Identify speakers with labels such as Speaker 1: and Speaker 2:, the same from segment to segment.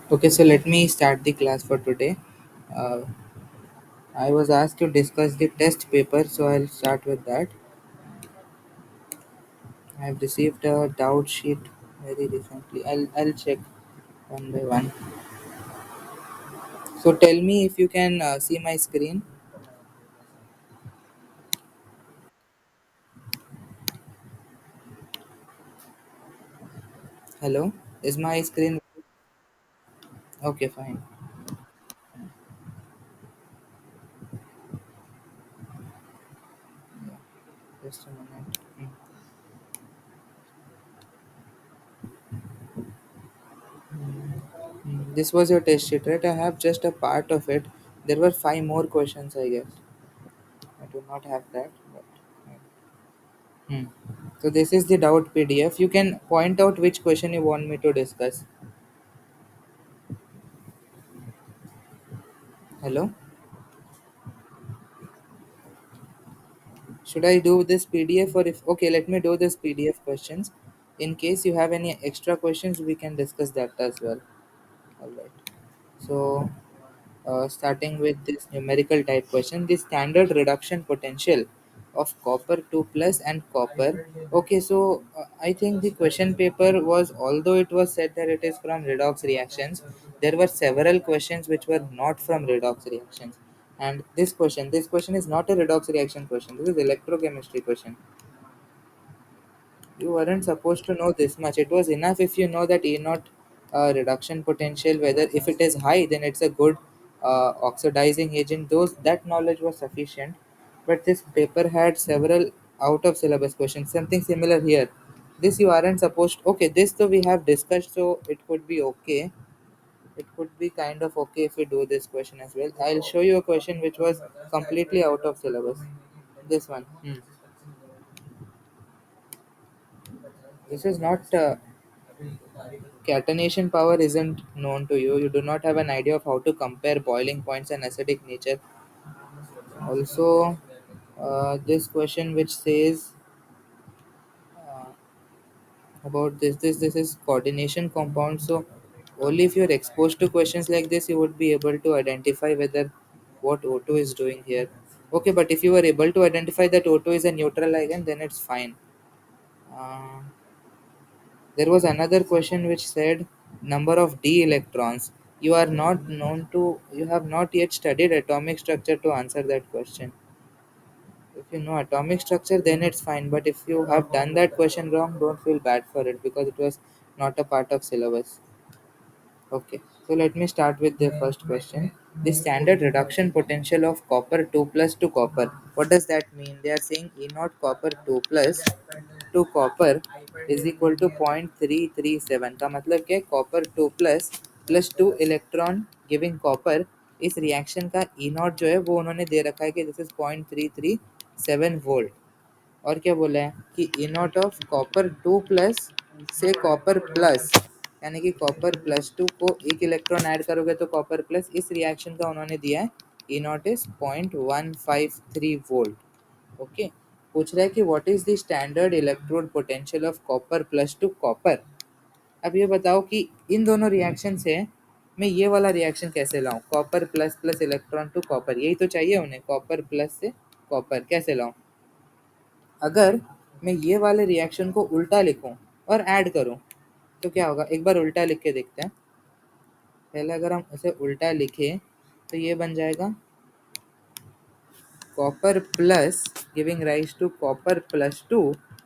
Speaker 1: Okay, so let me start the class for today. Uh, I was asked to discuss the test paper, so I'll start with that. I've received a doubt sheet very recently. I'll check one by one. So tell me if you can see my screen. Hello, is my screen okay? Fine. Yeah, just a minute. This was your test sheet, right? I have just a part of it. There were five more questions, I guess. I do not have that, but. Hmm. So this is the doubt PDF. You can point out which question you want me to discuss. Hello? Should I do this PDF or if okay, let me do this PDF questions. In case you have any extra questions, we can discuss that as well. Alright. So starting with this numerical type question, the standard reduction potential of copper 2 plus and copper. Okay, so I think the question paper was, although it was said that it is from redox reactions, there were several questions which were not from redox reactions. And this question is not a redox reaction question. This is electrochemistry question. You weren't supposed to know this much. It was enough if you know that E naught reduction potential, whether if it is high, then it's a good oxidizing agent. Those that knowledge was sufficient. But this paper had several out of syllabus questions. Something similar here. This you aren't supposed. Okay, this though we have discussed, so it could be okay. It could be kind of okay if we do this question as well. I'll show you a question which was completely out of syllabus. This one. This is not. Catenation power isn't known to you. You do not have an idea of how to compare boiling points and acidic nature. Also, this question which says uh, about this is coordination compound. So, only if you're exposed to questions like this, you would be able to identify whether what O2 is doing here. Okay, but if you were able to identify that O2 is a neutral ligand, then it's fine. Uh, There was another question which said number of d electrons. You have not yet studied atomic structure to answer that question. If you know atomic structure, then it's fine. But if you have done that question wrong, don't feel bad for it because it was not a part of syllabus. Okay, so let me start with the first question. The standard reduction potential of copper 2 plus to copper. What does that mean? They are saying E naught copper 2 plus to copper is equal to 0.337 का मतलब क्या है copper 2 plus 2 electron giving copper इस reaction का ई not जो है वो उन्होंने दे रखा है कि दिस इज 0.337 वोल्ट और क्या बोला है कि ई नॉट ऑफ कॉपर 2 प्लस से कॉपर प्लस यानी कि कॉपर प्लस 2 को एक इलेक्ट्रॉन ऐड करोगे तो कॉपर प्लस इस रिएक्शन का उन्होंने दिया है ई नॉट इज 0.153 वोल्ट ओके पूछ रहा है कि what is the standard electrode potential of copper plus two copper अब ये बताओ कि इन दोनों रिएक्शन से मैं ये वाला रिएक्शन कैसे लाऊं copper plus plus electron to copper यही तो चाहिए उन्हें कॉपर प्लस से कॉपर कैसे लाऊं अगर मैं ये वाले रिएक्शन को उल्टा लिखूं और ऐड करूं तो क्या होगा एक बार उल्टा लिख के देखते हैं पहले अगर हम इसे उल्टा लिखें तो ये बन जाएगा copper plus giving rise to copper plus 2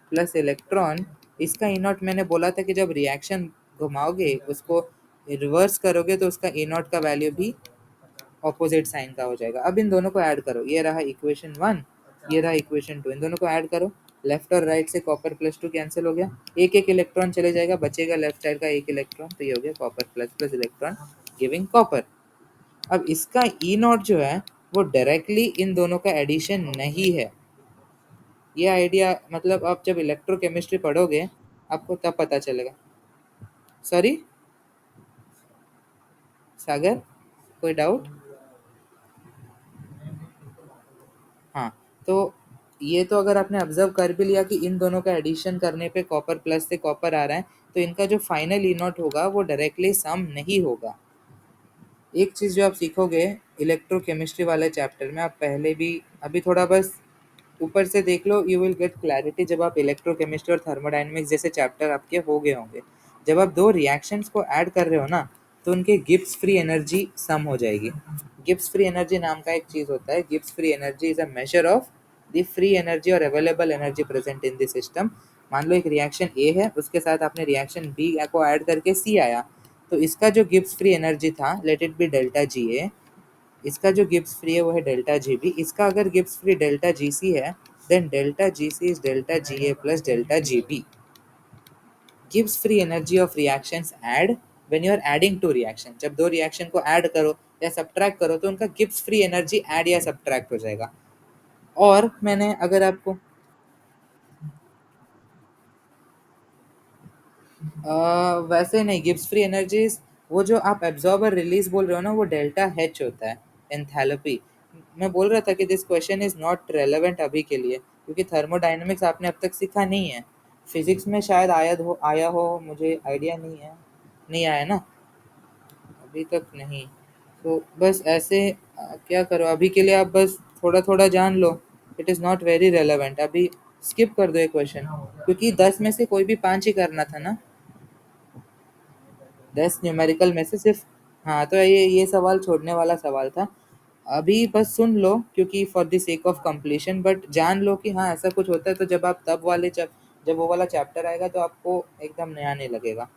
Speaker 1: plus electron इसका ई नॉट मैंने बोला था कि जब रिएक्शन घुमाओगे उसको रिवर्स करोगे तो उसका ई नॉट का वैल्यू भी ऑपोजिट साइन का हो जाएगा अब इन दोनों को ऐड करो ये रहा इक्वेशन 1 ये रहा इक्वेशन 2 इन दोनों को ऐड करो लेफ्ट और राइट से कॉपर प्लस 2 कैंसिल हो गया एक एक इलेक्ट्रॉन चले जाएगा बचेगा लेफ्ट साइड का एक इलेक्ट्रॉन तो ये हो गया copper plus plus electron giving copper अब इसका ई नॉट जो है वो डायरेक्टली इन दोनों का एडिशन नहीं है ये आइडिया मतलब आप जब इलेक्ट्रोकेमिस्ट्री पढ़ोगे आपको तब पता चलेगा सॉरी सागर कोई डाउट हाँ तो ये तो अगर आपने ऑब्जर्व कर भी लिया कि इन दोनों का एडिशन करने पे कॉपर प्लस से कॉपर आ रहा है तो इनका जो फाइनल ई नॉट होगा वो डायरेक्टली सम नहीं होगा एक चीज़ जो आप सीखोगे इलेक्ट्रोकेमिस्ट्री वाले चैप्टर में, आप पहले भी अभी थोड़ा बस ऊपर से देख लो, यू विल गेट क्लैरिटी जब आप इलेक्ट्रोकेमिस्ट्री और थर्मोडायनेमिक्स जैसे चैप्टर आपके हो गए होंगे। जब आप दो रिएक्शंस को ऐड कर रहे हो ना, तो उनके गिब्स फ्री एनर्जी सम हो जाएगी। गिब्स फ्री एनर्जी नाम का एक चीज़ होता है। Gibbs free energy is a measure of the free energy और available energy present in the system. मान लो एक रिएक्शन ए है, उसके साथ आपने रिएक्शन बी को ऐड करके सी आया, तो इसका जो गिब्स फ्री एनर्जी था, let it be delta G A, इसका जो गिब्स फ्री है वो है डेल्टा जी बी। इसका अगर Gibbs free delta G C है, then delta G C is delta G A plus delta G B. Gibbs free energy of reactions add when you are adding two reaction. जब दो reaction को add करो या subtract करो, तो उनका Gibbs free energy add या subtract हो जाएगा। और मैंने अगर आपको वैसे नहीं, गिब्स फ्री एनर्जीज, वो जो आप एब्जॉर्ब और रिलीज बोल रहे हो ना, वो डेल्टा एच होता है, एंथैल्पी। मैं बोल रहा था कि this question is not relevant अभी के लिए, क्योंकि थर्मोडायनेमिक्स आपने अब तक सीखा नहीं है। फिजिक्स में शायद आया हो, मुझे आइडिया नहीं है। नहीं आया ना, अभी तक नहीं। तो बस ऐसे क्या करो अभी के लिए, आप बस थोड़ा थोड़ा जान लो। It is not very relevant अभी। स्किप कर दो ये क्वेश्चन, क्योंकि 10 में से कोई भी 5 ही करना था ना। 10 न्यूमेरिकल में से सिर्फ, हाँ, तो ये सवाल छोड़ने वाला सवाल था। अभी बस सुन लो, क्योंकि for the sake of completion, but जान लो कि हाँ ऐसा कुछ होता है, तो जब आप जब वो वाला चैप्टर आएगा तो आपको एकदम नया नहीं लगेगा।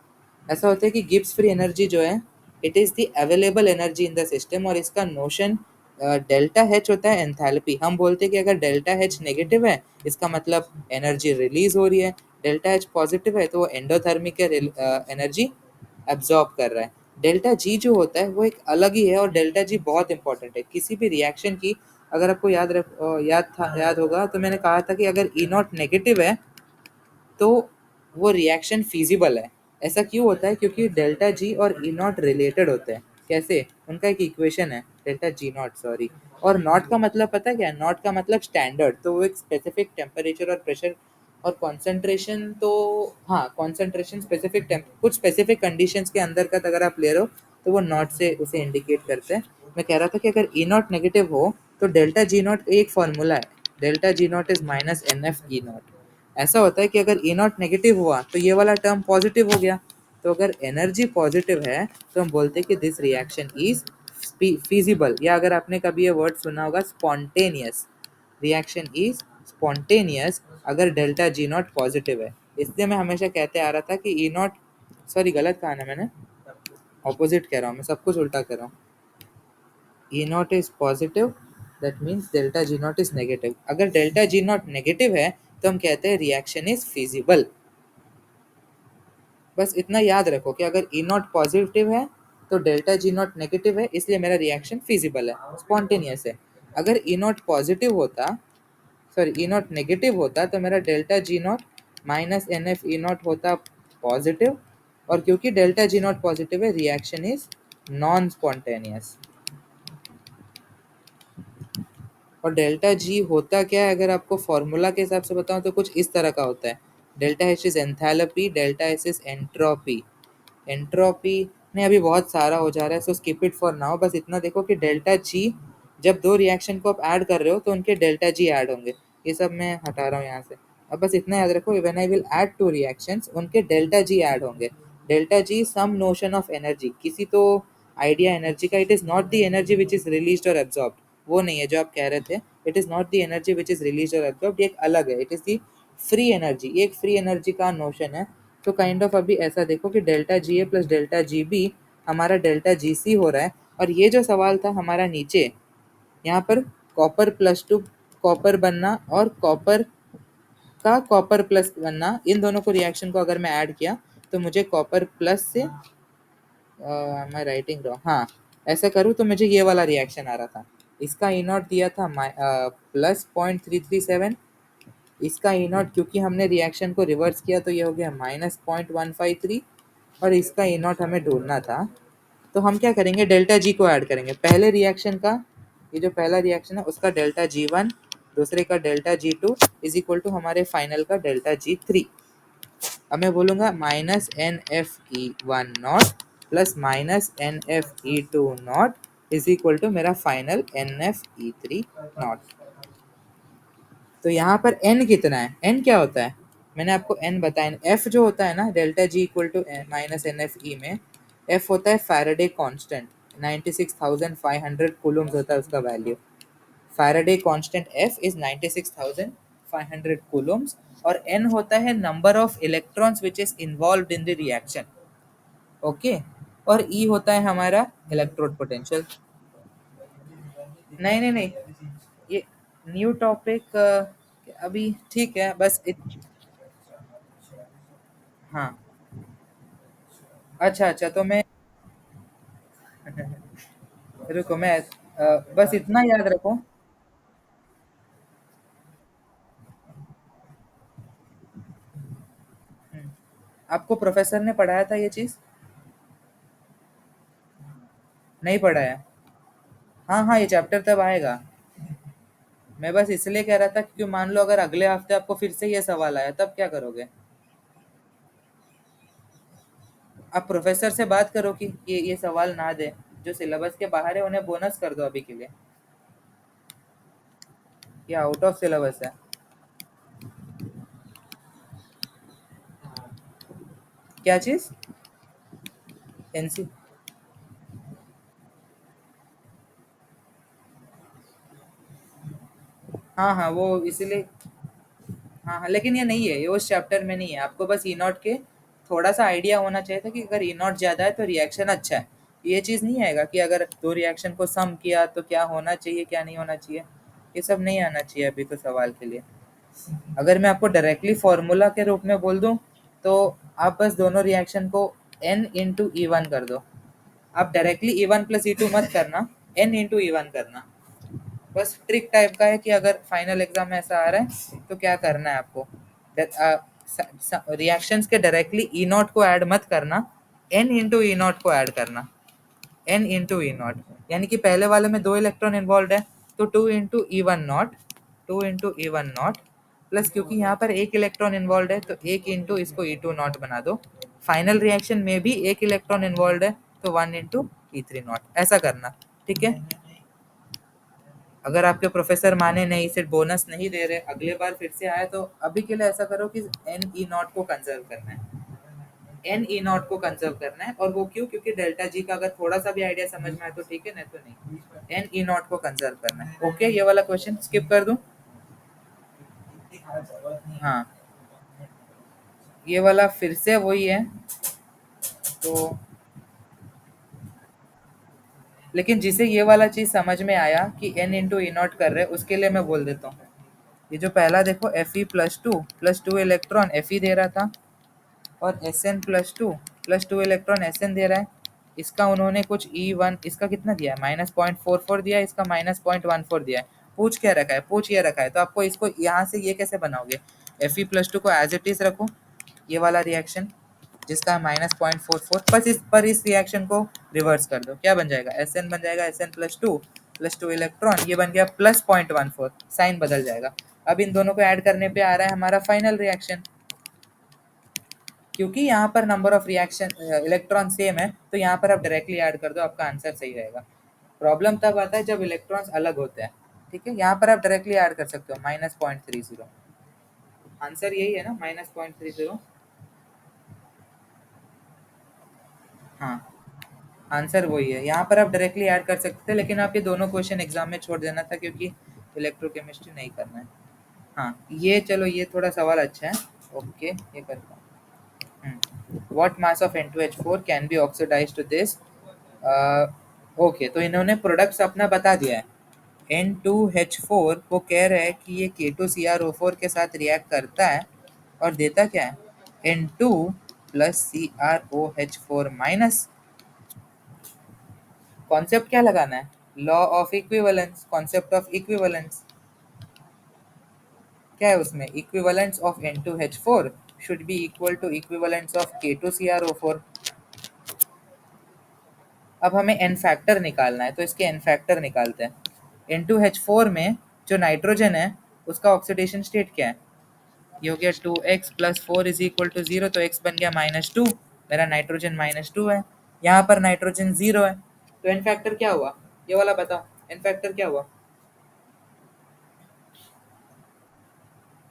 Speaker 1: ऐसा होता है कि गिब्स फ्री एनर्जी जो है, it is the available energy in the system, और इसका नोशन डेल्टा एच होता है, एंथैल्पी। हम बोलते हैं कि अगर डेल्टा एच नेगेटिव है, इसका मतलब एनर्जी रिलीज हो रही है। डेल्टा एच पॉजिटिव है, तो वो एंडोथर्मिक एनर्जी एब्जॉर्ब कर रहा है। डेल्टा जी जो होता है वो एक अलग ही है, और डेल्टा जी बहुत इंपॉर्टेंट है किसी भी रिएक्शन की। अगर आपको याद होगा, तो मैंने कहा था कि अगर ई नॉट नेगेटिव है, तो वो रिएक्शन फीजिबल है। ऐसा क्यों होता है? क्योंकि डेल्टा जी और ई नॉट रिलेटेड होते हैं। कैसे? उनका एक इक्वेशन है, डेल्टा जी नॉट, सॉरी। और नॉट का मतलब पता है क्या है? नॉट का मतलब स्टैंडर्ड, तो वो एक स्पेसिफिक टेम्परेचर और प्रेशर और कॉन्सेंट्रेशन, तो हाँ, कॉन्सेंट्रेशन स्पेसिफिक कुछ स्पेसिफिक कंडीशंस के अंदर का अगर आप ले रहे हो, तो वो नॉट से उसे इंडिकेट करते हैं। मैं कह रहा था कि अगर ई नॉट नेगेटिव हो, तो डेल्टा जी नॉट एक फॉर्मूला है, delta G naught is minus n F E naught. ऐसा होता है कि अगर ए नॉट नेगेटिव हुआ, तो ये वाला टर्म पॉजिटिव हो गया। तो अगर एनर्जी पॉजिटिव है, तो हम बोलते हैं कि दिस रिएक्शन इज फीजिबल, या अगर आपने कभी ये वर्ड सुना होगा, स्पॉन्टेनियस। रिएक्शन इज स्पॉन्टेनियस अगर डेल्टा जी नॉट पॉजिटिव है। इसलिए मैं हमेशा कहते आ रहा था कि ई नॉट, सॉरी गलत कहा ना मैंने, ऑपोजिट कह रहा हूँ मैं, सब कुछ उल्टा कर रहा हूँ। E naught is positive, that means delta G naught is negative। अगर delta G naught नेगेटिव है, तो हम कहते हैं रिएक्शन इज फिजिबल। बस इतना याद रखो कि अगर ई नॉट पॉजिटिव है, तो डेल्टा जी नॉट नेगेटिव है, इसलिए मेरा रिएक्शन फिजिबल है, स्पॉन्टेनियस है। अगर ई नॉट पॉजिटिव होता, सॉरी ई नॉट नेगेटिव होता, तो मेरा delta G naught minus n F E naught होता पॉजिटिव। और क्योंकि डेल्टा जी नॉट पॉजिटिव है, रिएक्शन इज नॉन स्पॉन्टेनियस। और डेल्टा जी होता क्या है, अगर आपको फॉर्मूला के हिसाब से बताऊं, तो कुछ इस तरह का होता है। Delta H is enthalpy, delta S is entropy. Entropy में अभी बहुत सारा हो जा रहा है, सो स्किप इट फॉर नाउ। बस इतना देखो कि डेल्टा जी, जब दो रिएक्शन को आप ऐड कर रहे हो, तो उनके डेल्टा जी ऐड होंगे। ये सब मैं हटा रहा हूँ यहाँ से। अब बस इतना याद रखो, when I will add two reactions, उनके डेल्टा जी ऐड होंगे। Delta G some notion of energy, किसी तो आइडिया एनर्जी का। It is not the energy which is released और एब्जॉर्ब्ड, वो नहीं है जो आप कह रहे थे। It is not the energy which is released और एब्जॉर्ब्ड, ये एक अलग है। It is the free energy, ये एक फ्री एनर्जी का नोशन है। तो काइंड ऑफ अभी ऐसा देखो कि delta G A plus delta G B हमारा डेल्टा जी सी हो रहा है। और ये जो सवाल था हमारा नीचे, यहाँ पर कॉपर प्लस टू कॉपर बनना और कॉपर का कॉपर प्लस बनना, इन दोनों को रिएक्शन को अगर मैं ऐड किया, तो मुझे कॉपर प्लस से, मैं राइटिंग रहा, हाँ, ऐसा करूँ तो मुझे ये वाला रिएक्शन आ रहा था। इसका ई नॉट दिया था +0.337। इसका ई नॉट, क्योंकि हमने रिएक्शन को रिवर्स किया, तो ये हो गया -0.153। और इसका ई नॉट हमें ढूंढना था, तो हम क्या करेंगे, डेल्टा जी को ऐड करेंगे पहले रिएक्शन का। ये जो पहला रिएक्शन है उसका डेल्टा जी वन, दूसरे का delta G two is equal to हमारे फाइनल का डेल्टा जी थ्री। अब मैं बोलूँगा -NFE1 naught plus minus NF(E2) is equal to मेरा फाइनल NF(E3)। तो यहाँ पर n कितना है, n क्या होता है, मैंने आपको n बताया। f जो होता है ना delta G equal to minus NF(E) में f होता है फैराडे कांस्टेंट, 96,500 कूलम्स होता है उसका value. Faraday constant f is 96,500 Coulomb's, और n होता है number of electrons which is involved in the reaction. Okay, और E होता है हमारा इलेक्ट्रोड पोटेंशियल। नहीं नहीं नहीं, ये न्यू टॉपिक अभी ठीक है, बस हाँ। अच्छा अच्छा, तो मैं रुको, मैं बस इतना याद रखो। आपको प्रोफेसर ने पढ़ाया था ये चीज? नहीं पढ़ाया? हाँ हाँ, ये चैप्टर तब आएगा। मैं बस इसलिए कह रहा था क्योंकि मान लो अगर अगले हफ्ते आपको फिर से ये सवाल आया, तब क्या करोगे? आप प्रोफेसर से बात करो कि ये सवाल ना दे, जो सिलेबस के बाहर है उन्हें बोनस कर दो अभी के लिए। ये आउट ऑफ सिलेबस है। क्या चीज? एनसी? हाँ हाँ, वो इसीलिए। हाँ हाँ, लेकिन ये नहीं है, ये उस चैप्टर में नहीं है। आपको बस ई नॉट के थोड़ा सा आइडिया होना चाहिए था कि अगर ई नॉट ज्यादा है तो रिएक्शन अच्छा है। ये चीज़ नहीं आएगा कि अगर दो रिएक्शन को सम किया तो क्या होना चाहिए क्या नहीं होना चाहिए, ये सब नहीं आना चाहिए अभी तो सवाल के लिए। अगर मैं आपको डायरेक्टली फॉर्मूला के रूप में बोल दूं, तो आप बस दोनों रिएक्शन को N × E1 कर दो। आप डायरेक्टली E1 + E2 मत करना, N × E1 करना। बस ट्रिक टाइप का है कि अगर फाइनल एग्जाम में ऐसा आ रहा है तो क्या करना है आपको। रिएक्शंस के डायरेक्टली ई नॉट को ऐड मत करना, N × E0 को ऐड करना। N × E0 यानी कि पहले वाले में दो इलेक्ट्रॉन इन्वॉल्व है, तो 2 × E1 not, 2 × E1 not plus, क्योंकि यहाँ पर एक इलेक्ट्रॉन इन्वॉल्व है तो एक इंटू इसको E2 नॉट बना दो। फाइनल रिएक्शन में भी एक इलेक्ट्रॉन इन्वॉल्व है तो 1 × E3 नॉट, ऐसा करना। ठीक है? अगर आपके प्रोफेसर माने नहीं, सिर्फ बोनस नहीं दे रहे, अगले बार फिर से आए, तो अभी के लिए ऐसा करो कि N E0 को कंजर्व करना है। N E0 को कंजर्व करना है, और वो क्यों? क्योंकि डेल्टा जी का अगर थोड़ा सा भी आइडिया समझ में आए तो ठीक है, नहीं तो नहीं। N E0 को कंजर्व करना है। ओके, ये वाला क्वेश्चन स्किप कर दूं? हाँ, ये वाला फिर से वही है। तो लेकिन जिसे ये वाला चीज समझ में आया कि N × E0 कर रहे, उसके लिए मैं बोल देता हूँ। ये जो पहला देखो, Fe+2 इलेक्ट्रॉन Fe दे रहा था, और Sn+2 इलेक्ट्रॉन Sn दे रहा है। इसका उन्होंने कुछ E1, इसका कितना दिया है, -0.44 दिया है, इसका -0.14 दिया है। पूछ क्या रखा है, पूछ ये रखा है, तो आपको इसको यहाँ से ये कैसे बनाओगे? Fe+2 को एज इट इज रखो, ये वाला रिएक्शन जिसका -0.44, बस इस पर इस रिएक्शन को रिवर्स कर दो, क्या बन जाएगा? Sn बन जाएगा Sn+2 इलेक्ट्रॉन, ये बन गया +0.14, साइन बदल जाएगा। अब इन दोनों को ऐड करने पे आ रहा है हमारा फाइनल रिएक्शन। क्योंकि यहाँ पर number of reaction electron same है, तो यहाँ पर आप डायरेक्टली ऐड कर दो, आपका आंसर सही रहेगा। प्रॉब्लम तब आता है जब इलेक्ट्रॉन्स अलग होते हैं। ठीक है, यहाँ पर आप डायरेक्टली ऐड कर सकते हो, -0.30। आंसर यही है ना, -0.30? हाँ, आंसर वही है। यहाँ पर आप डायरेक्टली ऐड कर सकते थे, लेकिन आप ये दोनों क्वेश्चन एग्जाम में छोड़ देना था क्योंकि इलेक्ट्रोकेमिस्ट्री नहीं करना है। हाँ, ये चलो, ये थोड़ा सवाल अच्छा है। ओके, ये करता हूँ। What mass of N2H4 can be oxidized to this? Okay, तो इन्होंने प्रोडक्ट्स अपना बता दिया है। N2H4 को कह रहे हैं कि ये K2CrO4 के साथ रिएक्ट करता है, और देता क्या है? N2 + CrOH4-। कॉन्सेप्ट क्या लगाना है? Law of equivalence, concept of equivalence. क्या है उसमें? Equivalence of N2H4 should be equal to equivalence of K2CrO4। अब हमें एन फैक्टर निकालना है, तो इसके एन फैक्टर निकालते हैं। N2H4 में जो नाइट्रोजन है उसका ऑक्सीडेशन स्टेट क्या है? ये हो गया 2x + 4 = 0, तो x बन गया -2, मेरा नाइट्रोजन -2 है। यहाँ पर नाइट्रोजन 0 है, तो एन फैक्टर क्या हुआ? ये वाला बताओ, एन फैक्टर क्या हुआ?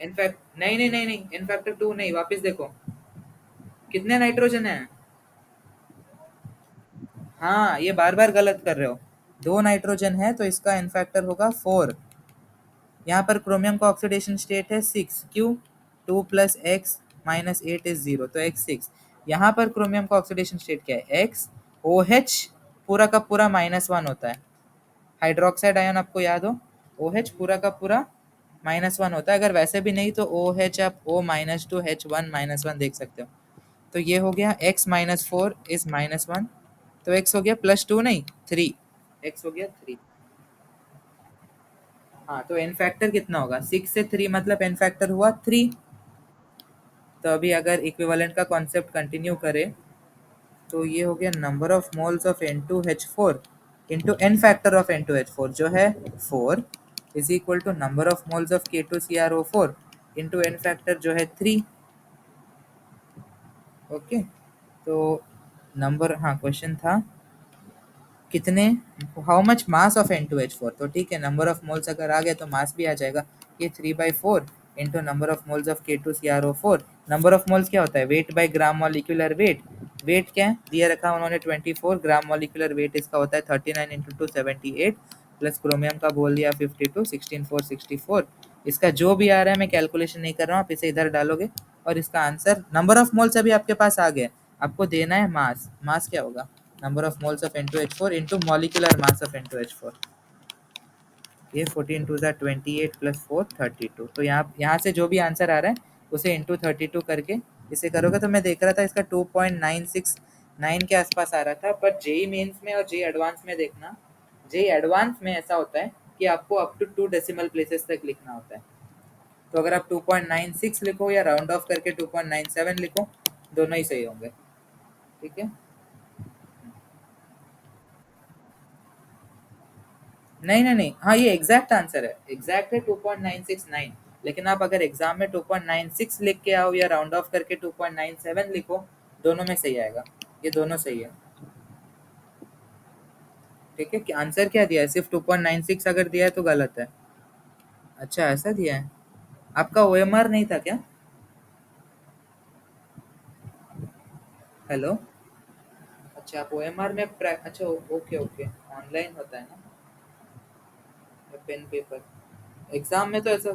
Speaker 1: एन फैक्ट नहीं नहीं नहीं नहीं, एन फैक्टर 2 नहीं, वापस देखो कितने नाइट्रोजन है। हाँ, ये बार बार गलत कर रहे हो। 2 नाइट्रोजन है तो इसका एन फैक्टर होगा 4। यहाँ पर क्रोमियम का ऑक्सीडेशन स्टेट है 6, क्यों? 2 प्लस एक्स माइनस 8 इज 0, तो एक्स 6। यहाँ पर क्रोमियम का ऑक्सीडेशन स्टेट क्या है? एक्स ओ एच पूरा का पूरा -1 होता है। हाइड्रोक्साइड आयन आपको याद हो, ओ एच पूरा का पूरा -1 होता है। अगर वैसे भी नहीं तो ओ एच आप O-2H1 -1 देख सकते हो। तो ये हो गया x-4 इज -1, तो x हो गया +2 नहीं 3, x हो गया 3। हाँ, तो एन फैक्टर कितना होगा? 6 से 3 मतलब एन फैक्टर हुआ 3। तो अभी अगर इक्विवेलेंट का कॉन्सेप्ट कंटिन्यू करें तो ये हो गया number of moles of N2H4 into n factor of N2H4 जो है 4 is equal to number of moles of K2CrO4 into n factor जो है 3। ओके, तो नंबर, हाँ क्वेश्चन था कितने, how much mass of N2H4, तो ठीक है नंबर ऑफ मोल्स अगर आ गया तो मास भी आ जाएगा। ये 3/4 into number of moles of K2CrO4। Number of moles क्या होता है? Weight by gram molecular weight. Weight क्या है दिया रखा उन्होंने 24, ग्राम मॉलिक्यूलर वेट इसका होता है 39 इंटू 278, प्लस क्रोमियम का बोल दिया 52, 16 4 64। इसका जो भी आ रहा है मैं कैलकुलेशन नहीं कर रहा हूँ, आप इसे इधर डालोगे और इसका आंसर नंबर ऑफ मोल्स अभी आपके पास आ गया। आपको देना है मास, मास क्या होगा? Number of moles of N2H4 into molecular mass of N2H4। ये 14 टू 28 प्लस 4 32। तो यहाँ से जो भी आंसर आ रहा है उसे इंटू 32 करके इसे करोगे। तो मैं देख रहा था इसका 2.969 के आसपास आ रहा था, पर जेई मेंस में और जेई एडवांस में देखना, जेई एडवांस में ऐसा होता है कि आपको अप टू 2 डेसिमल प्लेसेस तक लिखना होता है। तो अगर आप 2.96 लिखो या राउंड ऑफ करके 2.97 लिखो, दोनों ही सही होंगे। ठीक है, नहीं नहीं नहीं, हाँ ये एग्जैक्ट आंसर है, एग्जैक्ट है 2.969। लेकिन आप अगर एग्जाम में 2.96 लिख के आओ या राउंड ऑफ करके 2.97 लिखो, दोनों में सही आएगा। ये दोनों सही है। ठीक है, कि आंसर क्या दिया है? सिर्फ 2.96 अगर दिया है तो गलत है। अच्छा, ऐसा दिया है। आपका ओएमआर नहीं था क्या? हेलो। अच्छा, आप ओएमआर में अच्छा ओके ओके, ऑनलाइन होता है ना, पेन पेपर। एग्जाम में तो ऐसा,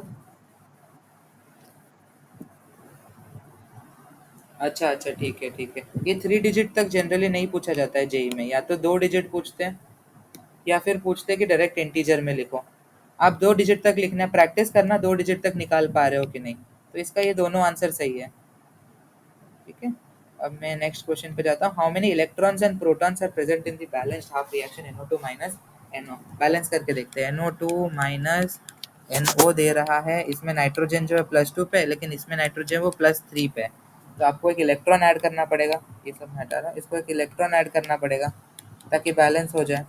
Speaker 1: अच्छा अच्छा ठीक है ठीक है। ये 3 डिजिट तक जनरली नहीं पूछा जाता है जेई में, या तो 2 डिजिट पूछते हैं या फिर पूछते हैं कि डायरेक्ट इंटीजर में लिखो। आप 2 डिजिट तक लिखना, प्रैक्टिस करना 2 डिजिट तक निकाल पा रहे हो कि नहीं। तो इसका ये दोनों आंसर सही है। ठीक है, अब मैं नेक्स्ट क्वेश्चन पे जाता हूँ। How many electrons and protons are present in the balanced half reaction NO2 minus NO। Balance करके देखते हैं। NO2 माइनस NO दे रहा है, इसमें नाइट्रोजन जो है +2 पे, लेकिन इसमें नाइट्रोजन वो +3 पे है। तो आपको एक इलेक्ट्रॉन ऐड करना पड़ेगा, ये सब मैं हटा रहा हूँ, इसको एक इलेक्ट्रॉन ऐड करना पड़ेगा ताकि बैलेंस हो जाए।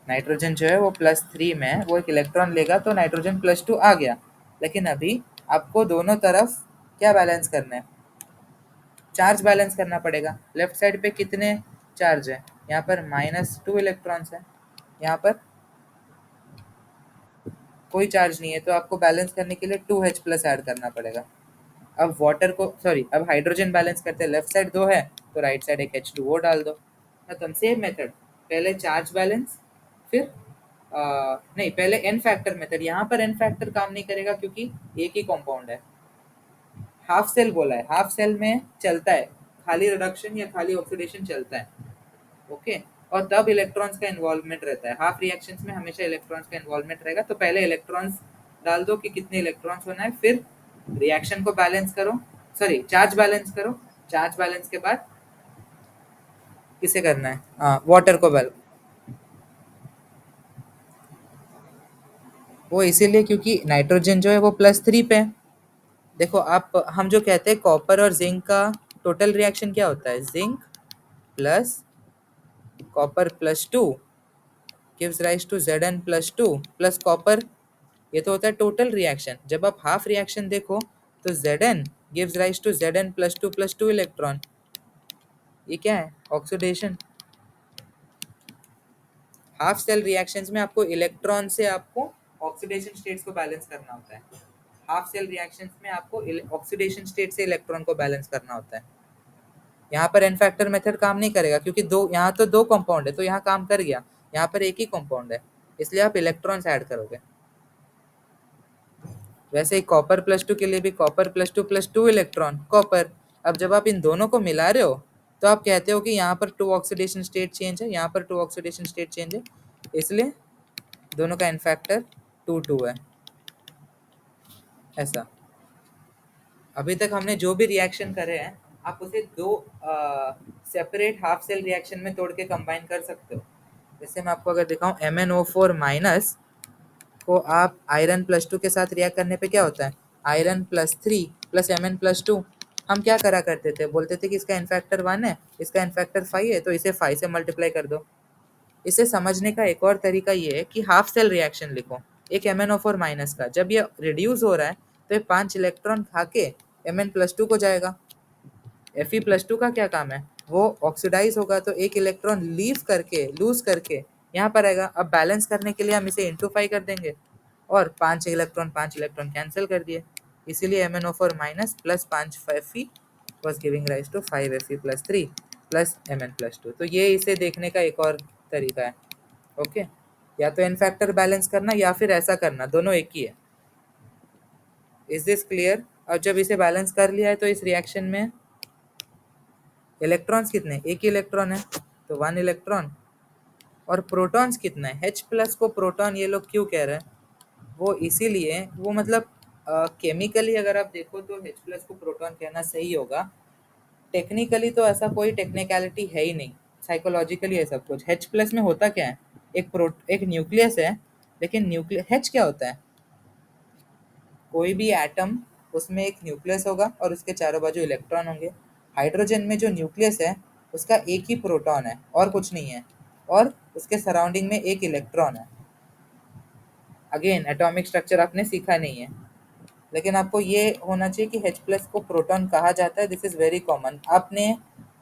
Speaker 1: नाइट्रोजन जो है वो +3 में है, वो एक इलेक्ट्रॉन लेगा तो नाइट्रोजन +2 आ गया। लेकिन अभी आपको दोनों तरफ क्या बैलेंस करना है? चार्ज बैलेंस करना पड़ेगा। लेफ्ट साइड पे कितने चार्ज है? यहाँ पर -2 इलेक्ट्रॉन्स है, यहाँ पर कोई चार्ज नहीं है, तो आपको बैलेंस करने के लिए 2H+ ऐड करना पड़ेगा। अब वाटर को, सॉरी, अब हाइड्रोजन बैलेंस करते हैं, लेफ्ट साइड 2 है तो राइट साइड एक H2O डाल दो, खत्म। सेम मेथड, पहले चार्ज बैलेंस, फिर नहीं, पहले एन फैक्टर मेथड। यहाँ पर एन फैक्टर काम नहीं करेगा क्योंकि एक ही कंपाउंड है। हाफ सेल बोला है, हाफ सेल में चलता है खाली रिडक्शन या खाली ऑक्सीडेशन चलता है। ओके, और तब इलेक्ट्रॉन्स का इन्वॉल्वमेंट रहता है। हाफ रिएक्शंस में हमेशा इलेक्ट्रॉन्स का इन्वॉल्वमेंट रहेगा। तो पहले इलेक्ट्रॉन्स डाल दो कि कितने इलेक्ट्रॉन्स होना है, फिर रिएक्शन को बैलेंस करो, सॉरी चार्ज बैलेंस करो। चार्ज बैलेंस के बाद किसे करना है? वाटर को बैलेंस। वो इसीलिए क्योंकि नाइट्रोजन जो है वो +3 पे है। देखो आप, हम जो कहते हैं कॉपर और जिंक का टोटल रिएक्शन क्या होता है? Zinc plus copper +2 gives rise to Zn+2 plus copper. ये तो होता है टोटल रिएक्शन। जब आप हाफ रिएक्शन देखो तो Zn gives rise to Zn+2 +2 electron. ये क्या है? ऑक्सीडेशन। हाफ सेल रिएक्शंस में आपको इलेक्ट्रॉन से आपको ऑक्सीडेशन स्टेट्स को बैलेंस करना होता है। हाफ सेल रिएक्शंस में आपको ऑक्सीडेशन स्टेट से इलेक्ट्रॉन को बैलेंस करना होता है। यहाँ पर एन फैक्टर मेथड काम नहीं करेगा क्योंकि दो, यहाँ तो दो कंपाउंड है तो यहाँ काम कर गया, यहाँ पर एक ही कंपाउंड है, इसलिए आप इलेक्ट्रॉन्स ऐड करोगे। वैसे ही कॉपर +2 के लिए भी कॉपर +2 इलेक्ट्रॉन कॉपर। अब जब आप इन दोनों को मिला रहे हो तो आप कहते हो कि यहाँ पर 2 ऑक्सीडेशन स्टेट चेंज है, यहाँ पर 2 ऑक्सीडेशन स्टेट चेंज है, इसलिए दोनों का एन फैक्टर 2 है। ऐसा अभी तक हमने जो भी रिएक्शन करे हैं आप उसे दो सेपरेट हाफ सेल रिएक्शन में तोड़ के कंबाइन कर सकते हो। जैसे मैं आपको अगर दिखाऊं, MnO4 माइनस को आप आयरन +2 के साथ रिएक्ट करने पे क्या होता है? Iron +3 plus Mn+2। हम क्या करा करते थे? बोलते थे कि इसका एन फैक्टर 1 है, इसका एन फैक्टर 5 है, तो इसे 5 से मल्टीप्लाई कर दो। इसे समझने का एक और तरीका ये है कि हाफ सेल रिएक्शन लिखो एक MnO4 माइनस का। जब ये रिड्यूस हो रहा है तो ये 5 इलेक्ट्रॉन खा के Mn+2 को जाएगा। Fe+2 का क्या काम है? वो ऑक्सीडाइज होगा तो एक इलेक्ट्रॉन लीव करके लूज करके यहाँ पर आएगा। अब बैलेंस करने के लिए हम इसे इंटू 5 कर देंगे और 5 इलेक्ट्रॉन कैंसिल कर दिए, इसीलिए MnO4 minus plus 5 Fe was giving rise to 5 Fe+3 plus Mn+2। तो ये इसे देखने का एक और तरीका है। ओके, या तो एन फैक्टर बैलेंस करना या फिर ऐसा करना, दोनों एक ही है। Is this clear? और जब इसे बैलेंस कर लिया है तो इस रिएक्शन में इलेक्ट्रॉन्स कितने? एक ही इलेक्ट्रॉन है तो 1 इलेक्ट्रॉन। और प्रोटॉन्स कितना है? H+ को प्रोटॉन ये लोग क्यों कह रहे हैं? वो इसीलिए, वो मतलब केमिकली अगर आप देखो तो H+ को प्रोटॉन कहना सही होगा। टेक्निकली तो ऐसा कोई टेक्निकलिटी है ही नहीं, साइकोलॉजिकली है सब कुछ। H+ में होता क्या है? एक न्यूक्लियस है, लेकिन न्यूक्लियस H क्या होता है? कोई भी एटम, उसमें एक न्यूक्लियस होगा और उसके चारों बाजू इलेक्ट्रॉन होंगे। हाइड्रोजन में जो न्यूक्लियस है उसका एक ही प्रोटॉन है और कुछ नहीं है, और उसके सराउंडिंग में एक इलेक्ट्रॉन है। अगेन एटॉमिक स्ट्रक्चर आपने सीखा नहीं है, लेकिन आपको ये होना चाहिए कि H+ को प्रोटॉन कहा जाता है। This is very common. आपने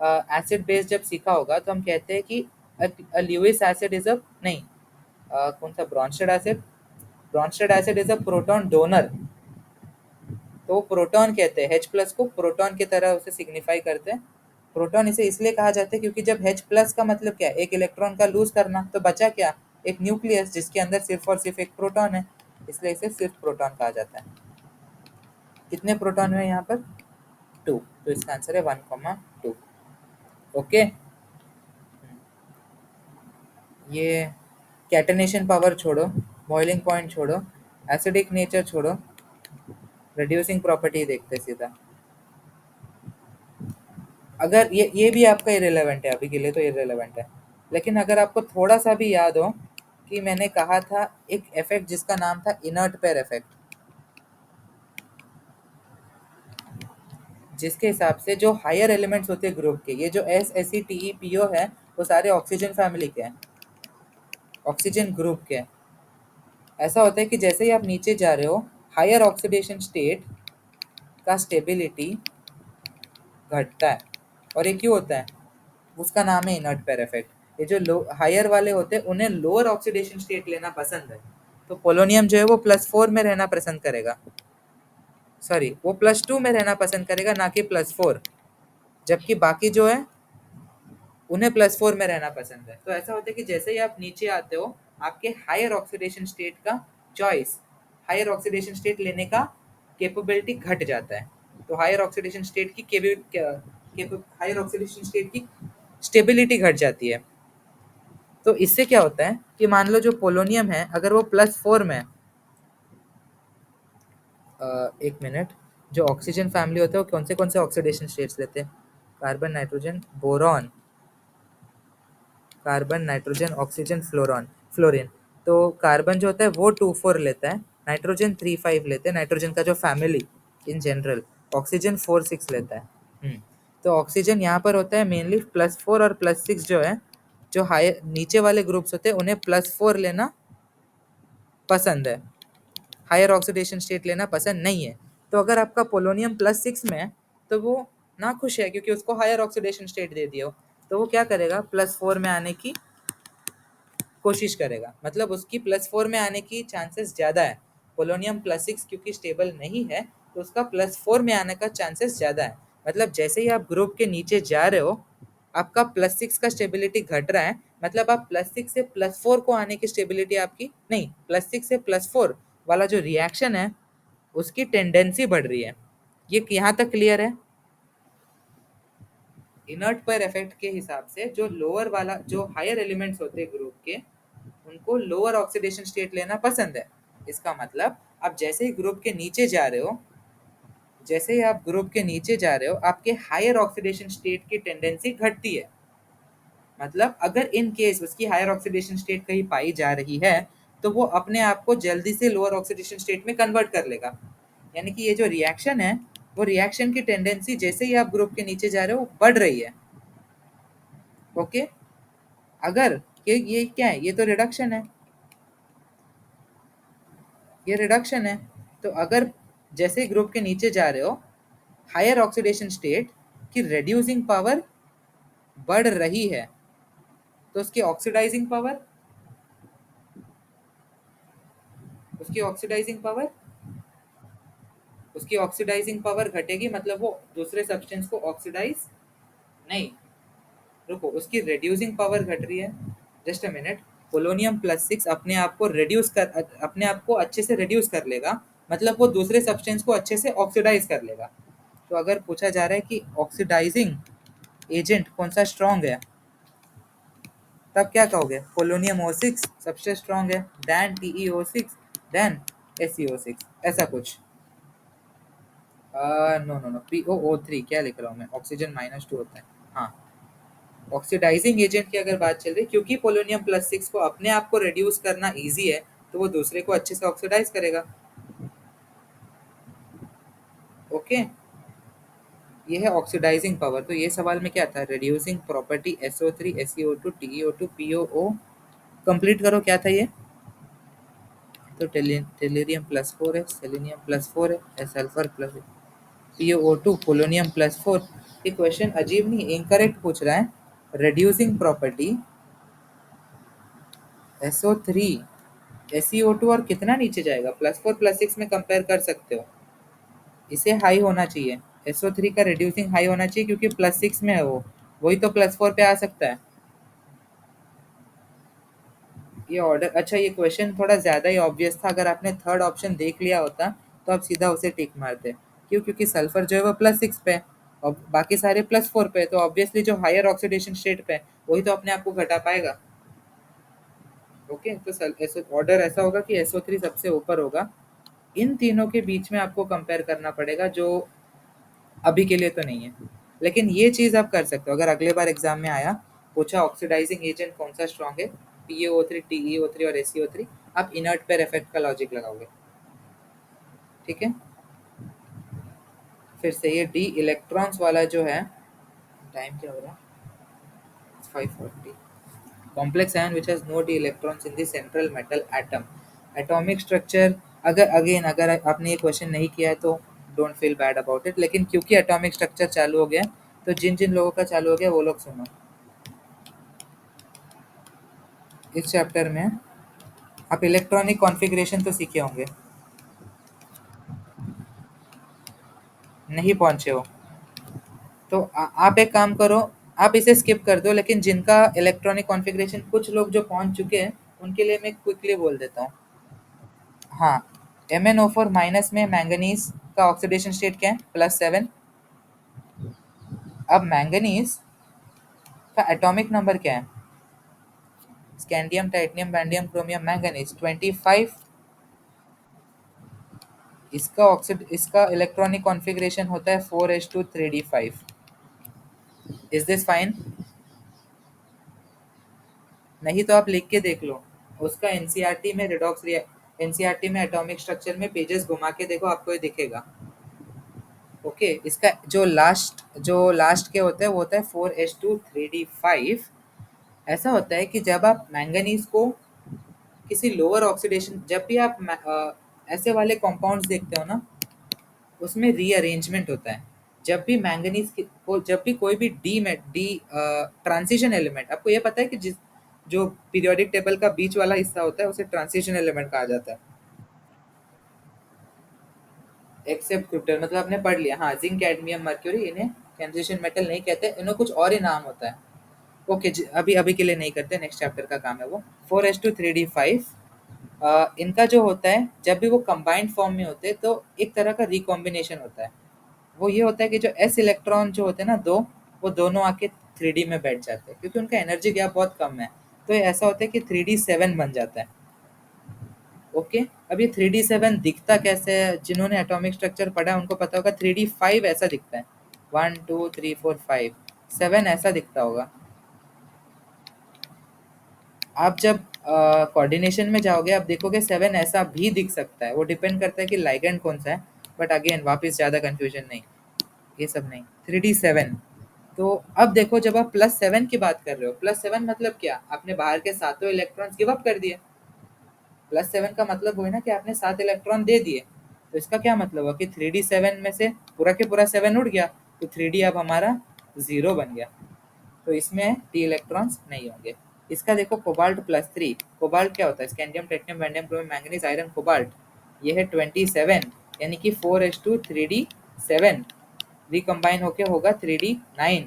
Speaker 1: एसिड बेस जब सीखा होगा तो हम कहते हैं कि ल्यूइस एसिड इज अ, नहीं, कौन सा, Brønsted acid. Brønsted acid is a proton donor, तो प्रोटॉन कहते हैं। H+ को प्रोटॉन की तरह उसे सिग्निफाई करते हैं। प्रोटॉन इसे इसलिए कहा जाता है क्योंकि जब H+ का मतलब क्या है? एक इलेक्ट्रॉन का लूज करना, तो बचा क्या? एक न्यूक्लियस जिसके अंदर सिर्फ और सिर्फ एक प्रोटॉन है, इसलिए इसे सिर्फ प्रोटॉन कहा जाता है। कितने प्रोटॉन है यहाँ पर? 2, तो इसका आंसर है 1,2। ओके, ये कैटनेशन पावर छोड़ो, बॉइलिंग पॉइंट छोड़ो, एसिडिक नेचर छोड़ो, रिड्यूसिंग प्रॉपर्टी देखते सीधा। अगर ये भी आपका इरेलेवेंट है, अभी के लिए तो इरेलेवेंट है, लेकिन अगर आपको थोड़ा सा भी याद हो कि मैंने कहा था एक इफेक्ट जिसका नाम था इनर्ट पेयर इफेक्ट, जिसके हिसाब से जो हायर एलिमेंट्स होते हैं ग्रुप के, ये जो SACTEPO है, वो सारे ऑक्सीजन फैमिली के हैं, ऑक्सीजन ग्रुप के हैं। ऐसा होता है कि जैसे ही आप नीचे जा रहे हो, हायर ऑक्सीडेशन स्टेट का स्टेबिलिटी घटता है। और ये क्यों होता है? उसका नाम है इनर्ट पेयर इफेक्ट। ये जो लो हायर वाले होते हैं उन्हें लोअर ऑक्सीडेशन स्टेट लेना पसंद है, तो पोलोनियम जो है वो +4 में रहना पसंद करेगा, सॉरी वो +2 में रहना पसंद करेगा, ना कि +4। जबकि बाकी जो है उन्हें +4 में रहना पसंद है। तो ऐसा होता है कि जैसे ही आप नीचे आते हो, आपके हायर ऑक्सीडेशन स्टेट का चॉइस, हायर ऑक्सीडेशन स्टेट लेने का कैपेबिलिटी घट जाता है। तो हायर ऑक्सीडेशन स्टेट की हायर ऑक्सीडेशन स्टेट की स्टेबिलिटी घट जाती है। तो इससे क्या होता है कि मान लो जो पोलोनियम है अगर वो +4 में, एक मिनट, जो ऑक्सीजन फैमिली होता है वो कौन से ऑक्सीडेशन स्टेट्स लेते हैं? Carbon, nitrogen, boron, carbon, nitrogen, oxygen, fluorine. तो कार्बन जो होता है वो 2,4 लेता है, नाइट्रोजन 3,5 लेते हैं, नाइट्रोजन का जो फैमिली इन जनरल, ऑक्सीजन 4,6 लेता है। तो ऑक्सीजन यहाँ पर होता है मेनली +4 और +6 जो है, जो हाई नीचे वाले ग्रुप्स होते हैं उन्हें +4 लेना पसंद है, हायर ऑक्सीडेशन स्टेट लेना पसंद नहीं है। तो अगर आपका पोलोनियम +6 में है तो वो ना खुश है क्योंकि उसको हायर ऑक्सीडेशन स्टेट दे दिया हो, तो वो क्या करेगा, +4 में आने की कोशिश करेगा, मतलब उसकी +4 में आने की चांसेस ज्यादा है। पोलोनियम +6 क्योंकि स्टेबल नहीं है, तो उसका +4 में आने का चांसेस ज्यादा है। मतलब जैसे ही आप ग्रुप के नीचे जा रहे हो, आपका +6 का स्टेबिलिटी घट रहा है, मतलब आप +6 से +4 को आने की स्टेबिलिटी आपकी नहीं, +6 से +4 वाला जो रिएक्शन है उसकी टेंडेंसी बढ़ रही है। ये यहाँ तक क्लियर है? इनर्ट पर इफेक्ट के हिसाब से जो लोअर वाला, जो हायर एलिमेंट्स होते हैं ग्रुप के, उनको लोअर ऑक्सीडेशन स्टेट लेना पसंद है। इसका मतलब आप जैसे ही ग्रुप के नीचे जा रहे हो, जैसे ही आप ग्रुप के नीचे जा रहे हो, आपके हायर ऑक्सीडेशन स्टेट की टेंडेंसी घटती है। मतलब अगर इन केस उसकी हायर ऑक्सीडेशन स्टेट कहीं पाई जा रही है, तो वो अपने आप को जल्दी से लोअर ऑक्सीडेशन स्टेट में कन्वर्ट कर लेगा। यानी कि ये जो रिएक्शन है, वो रिएक्शन की टेंडेंसी जैसे ही आप ग्रुप के नीचे जा रहे हो बढ़ रही है। ओके, अगर ये क्या है, ये तो रिडक्शन है, ये रिडक्शन है। तो अगर जैसे ग्रुप के नीचे जा रहे हो, हायर ऑक्सीडेशन स्टेट की रेड्यूसिंग पावर बढ़ रही है, तो उसकी ऑक्सीडाइजिंग पावर, उसकी ऑक्सीडाइजिंग पावर उसकी ऑक्सीडाइजिंग पावर घटेगी, मतलब वो दूसरे सब्सटेंस को ऑक्सीडाइज नहीं, रुको, उसकी रेड्यूसिंग पावर घट रही है। Just a minute. पोलोनियम +6 अपने आप को रिड्यूस कर, अपने आप को अच्छे से रिड्यूस कर लेगा, मतलब वो दूसरे सब्सटेंस को अच्छे से ऑक्सीडाइज कर लेगा। तो अगर पूछा जा रहा है कि ऑक्सीडाइजिंग एजेंट कौन सा स्ट्रॉन्ग है, तब क्या कहोगे, पोलोनियम O6 सबसे स्ट्रॉन्ग है, देन TeO6, देन SeO6, ऐसा कुछ। नो नो नो, POO3 क्या लिख रहा हूँ मैं, ऑक्सीजन -2 होता है। हाँ, ऑक्सीडाइजिंग एजेंट की अगर बात चल रही है, क्योंकि पोलोनियम +6 को अपने आप को रिड्यूस करना इजी है, तो वो दूसरे को अच्छे से ऑक्सीडाइज करेगा। ओके, ये है ऑक्सीडाइजिंग पावर। तो ये सवाल में क्या था, reducing property SO3 SeO2 TeO2 POO। Complete करो, क्या था ये, तो टेलीरियम +4 है, सेलेनियम +4 है, सल्फर प्लस POO2 पोलोनियम +4। ये क्वेश्चन अजीब नहीं, इनकरेक्ट पूछ रहा है। रिड्यूसिंग प्रॉपर्टी SO3 SeO2 और कितना नीचे जाएगा, +4 +6 में कंपेयर कर सकते हो, इसे हाई होना चाहिए। SO3 का रिड्यूसिंग हाई होना चाहिए क्योंकि +6 में है वो, वही तो +4 पे आ सकता है। ये ऑर्डर, अच्छा ये क्वेश्चन थोड़ा ज्यादा ही ऑब्वियस था, अगर आपने थर्ड ऑप्शन देख लिया होता तो आप सीधा उसे टिक मारते। क्यों, क्योंकि सल्फर जो है वो +6 पे है और बाकी सारे +4 पे है, तो ऑब्वियसली जो हायर ऑक्सीडेशन स्टेट पे है वही तो अपने आप को घटा पाएगा। ओके, तो ऐसे ऑर्डर ऐसा होगा कि SO3 सबसे ऊपर होगा। इन तीनों के बीच में आपको कंपेयर करना पड़ेगा, जो अभी के लिए तो नहीं है, लेकिन ये चीज आप कर सकते हो। अगर अगले बार एग्जाम में आया, पूछा ऑक्सीडाइजिंग एजेंट कौन सा स्ट्रॉन्ग है, PaO3 TeO3 और SeO3, आप इनर्ट पेयर इफेक्ट का लॉजिक लगाओगे। ठीक है, फिर से ये डी इलेक्ट्रॉन्स वाला जो है, टाइम क्या हो रहा है, 5:40। Complex ion which has no D electrons in the central metal atom. Atomic structure, अगर अगेन अगर आपने ये क्वेश्चन नहीं किया है तो don't feel bad about it, लेकिन क्योंकि एटॉमिक स्ट्रक्चर चालू हो गया, तो जिन जिन लोगों का चालू हो गया वो लोग सुनो। इस चैप्टर में आप इलेक्ट्रॉनिक कॉन्फ़िगरेशन तो सीखे होंगे, नहीं पहुंचे हो तो आप एक काम करो, आप इसे स्किप कर दो, लेकिन जिनका इलेक्ट्रॉनिक कॉन्फ़िगरेशन कुछ लोग जो पहुंच चुके हैं उनके लिए मैं क्विकली बोल देता हूँ। हाँ, MnO4 माइनस में मैंगनीज का ऑक्सीडेशन स्टेट क्या है, +7। अब मैंगनीज का एटॉमिक नंबर क्या है, स्कैंडियम टाइटेनियम बैंडियम क्रोमियम मैंगनीज 25। इसका इलेक्ट्रॉनिक कॉन्फ़िगरेशन होता है 4s2 3d5। Is this fine? नहीं तो आप लिख के देख लो, उसका एनसीईआरटी में एनसीईआरटी में एटॉमिक स्ट्रक्चर में पेजेस घुमा के देखो, आपको ये दिखेगा। ओके, इसका जो लास्ट के होता है वो होता है 4s2 3d5। ऐसा होता है कि जब आप मैंगनीज को किसी लोअर ऑक्सीडेशन, जब भी आप ऐसे वाले कंपाउंड्स देखते हो ना, उसमें रीअरेंजमेंट होता है। जब भी मैंगनीज को, जब भी कोई भी डी ट्रांजिशन एलिमेंट, आपको ये पता है कि जिस जो पीरियोडिक टेबल का बीच वाला हिस्सा होता है उसे ट्रांजिशन एलिमेंट कहा जाता है। एक्सेप्ट क्रिप्टन मतलब आपने पढ़ लिया, हाँ, जिंक कैडमियम मर्क्यूरी, इन्हें ट्रांजिशन मेटल नहीं कहते, इन्हें कुछ और ही नाम होता है। ओके, अभी अभी के लिए नहीं करते, नेक्स्ट चैप्टर का काम है वो। 4s2 3d5, इनका जो होता है जब भी वो कंबाइंड फॉर्म में होते हैं तो एक तरह का रिकॉम्बिनेशन होता है। वो ये होता है कि जो एस इलेक्ट्रॉन जो होते हैं ना दो, वो दोनों आके 3D में बैठ जाते हैं क्योंकि उनका एनर्जी गैप बहुत कम है। तो ये ऐसा होता है कि 3D7 बन जाता है। ओके, अब ये 3D7 दिखता कैसे है, जिन्होंने एटॉमिक स्ट्रक्चर पढ़ा है उनको पता होगा। 3D5 ऐसा दिखता है, 1 2 3 4 5, 7 ऐसा दिखता होगा। आप जब कोऑर्डिनेशन में जाओगे आप देखोगे 7 ऐसा भी दिख सकता है, वो डिपेंड करता है कि लाइगेंड कौन सा है। बट अगेन वापस ज़्यादा कंफ्यूजन नहीं, ये सब नहीं। 3D7। तो अब देखो, जब आप +7 की बात कर रहे हो, +7 मतलब क्या, आपने बाहर के सातों इलेक्ट्रॉन्स गिव अप कर दिए। +7 का मतलब हुआ ना कि आपने 7 इलेक्ट्रॉन दे दिए। तो इसका क्या मतलब हुआ कि 3D7 में से पूरा के पूरा 7 उड़ गया, तो 3D अब हमारा 0 बन गया। तो इसमें डी इलेक्ट्रॉन्स नहीं होंगे। इसका देखो, कोबाल्ट +3, कोबाल्ट क्या होता है, स्कैंडियम टेक्नियम vanadium chromium manganese iron cobalt, ये है 27, यानी कि 4s2 3d7 रिकम्बाइन होके होगा 3d9।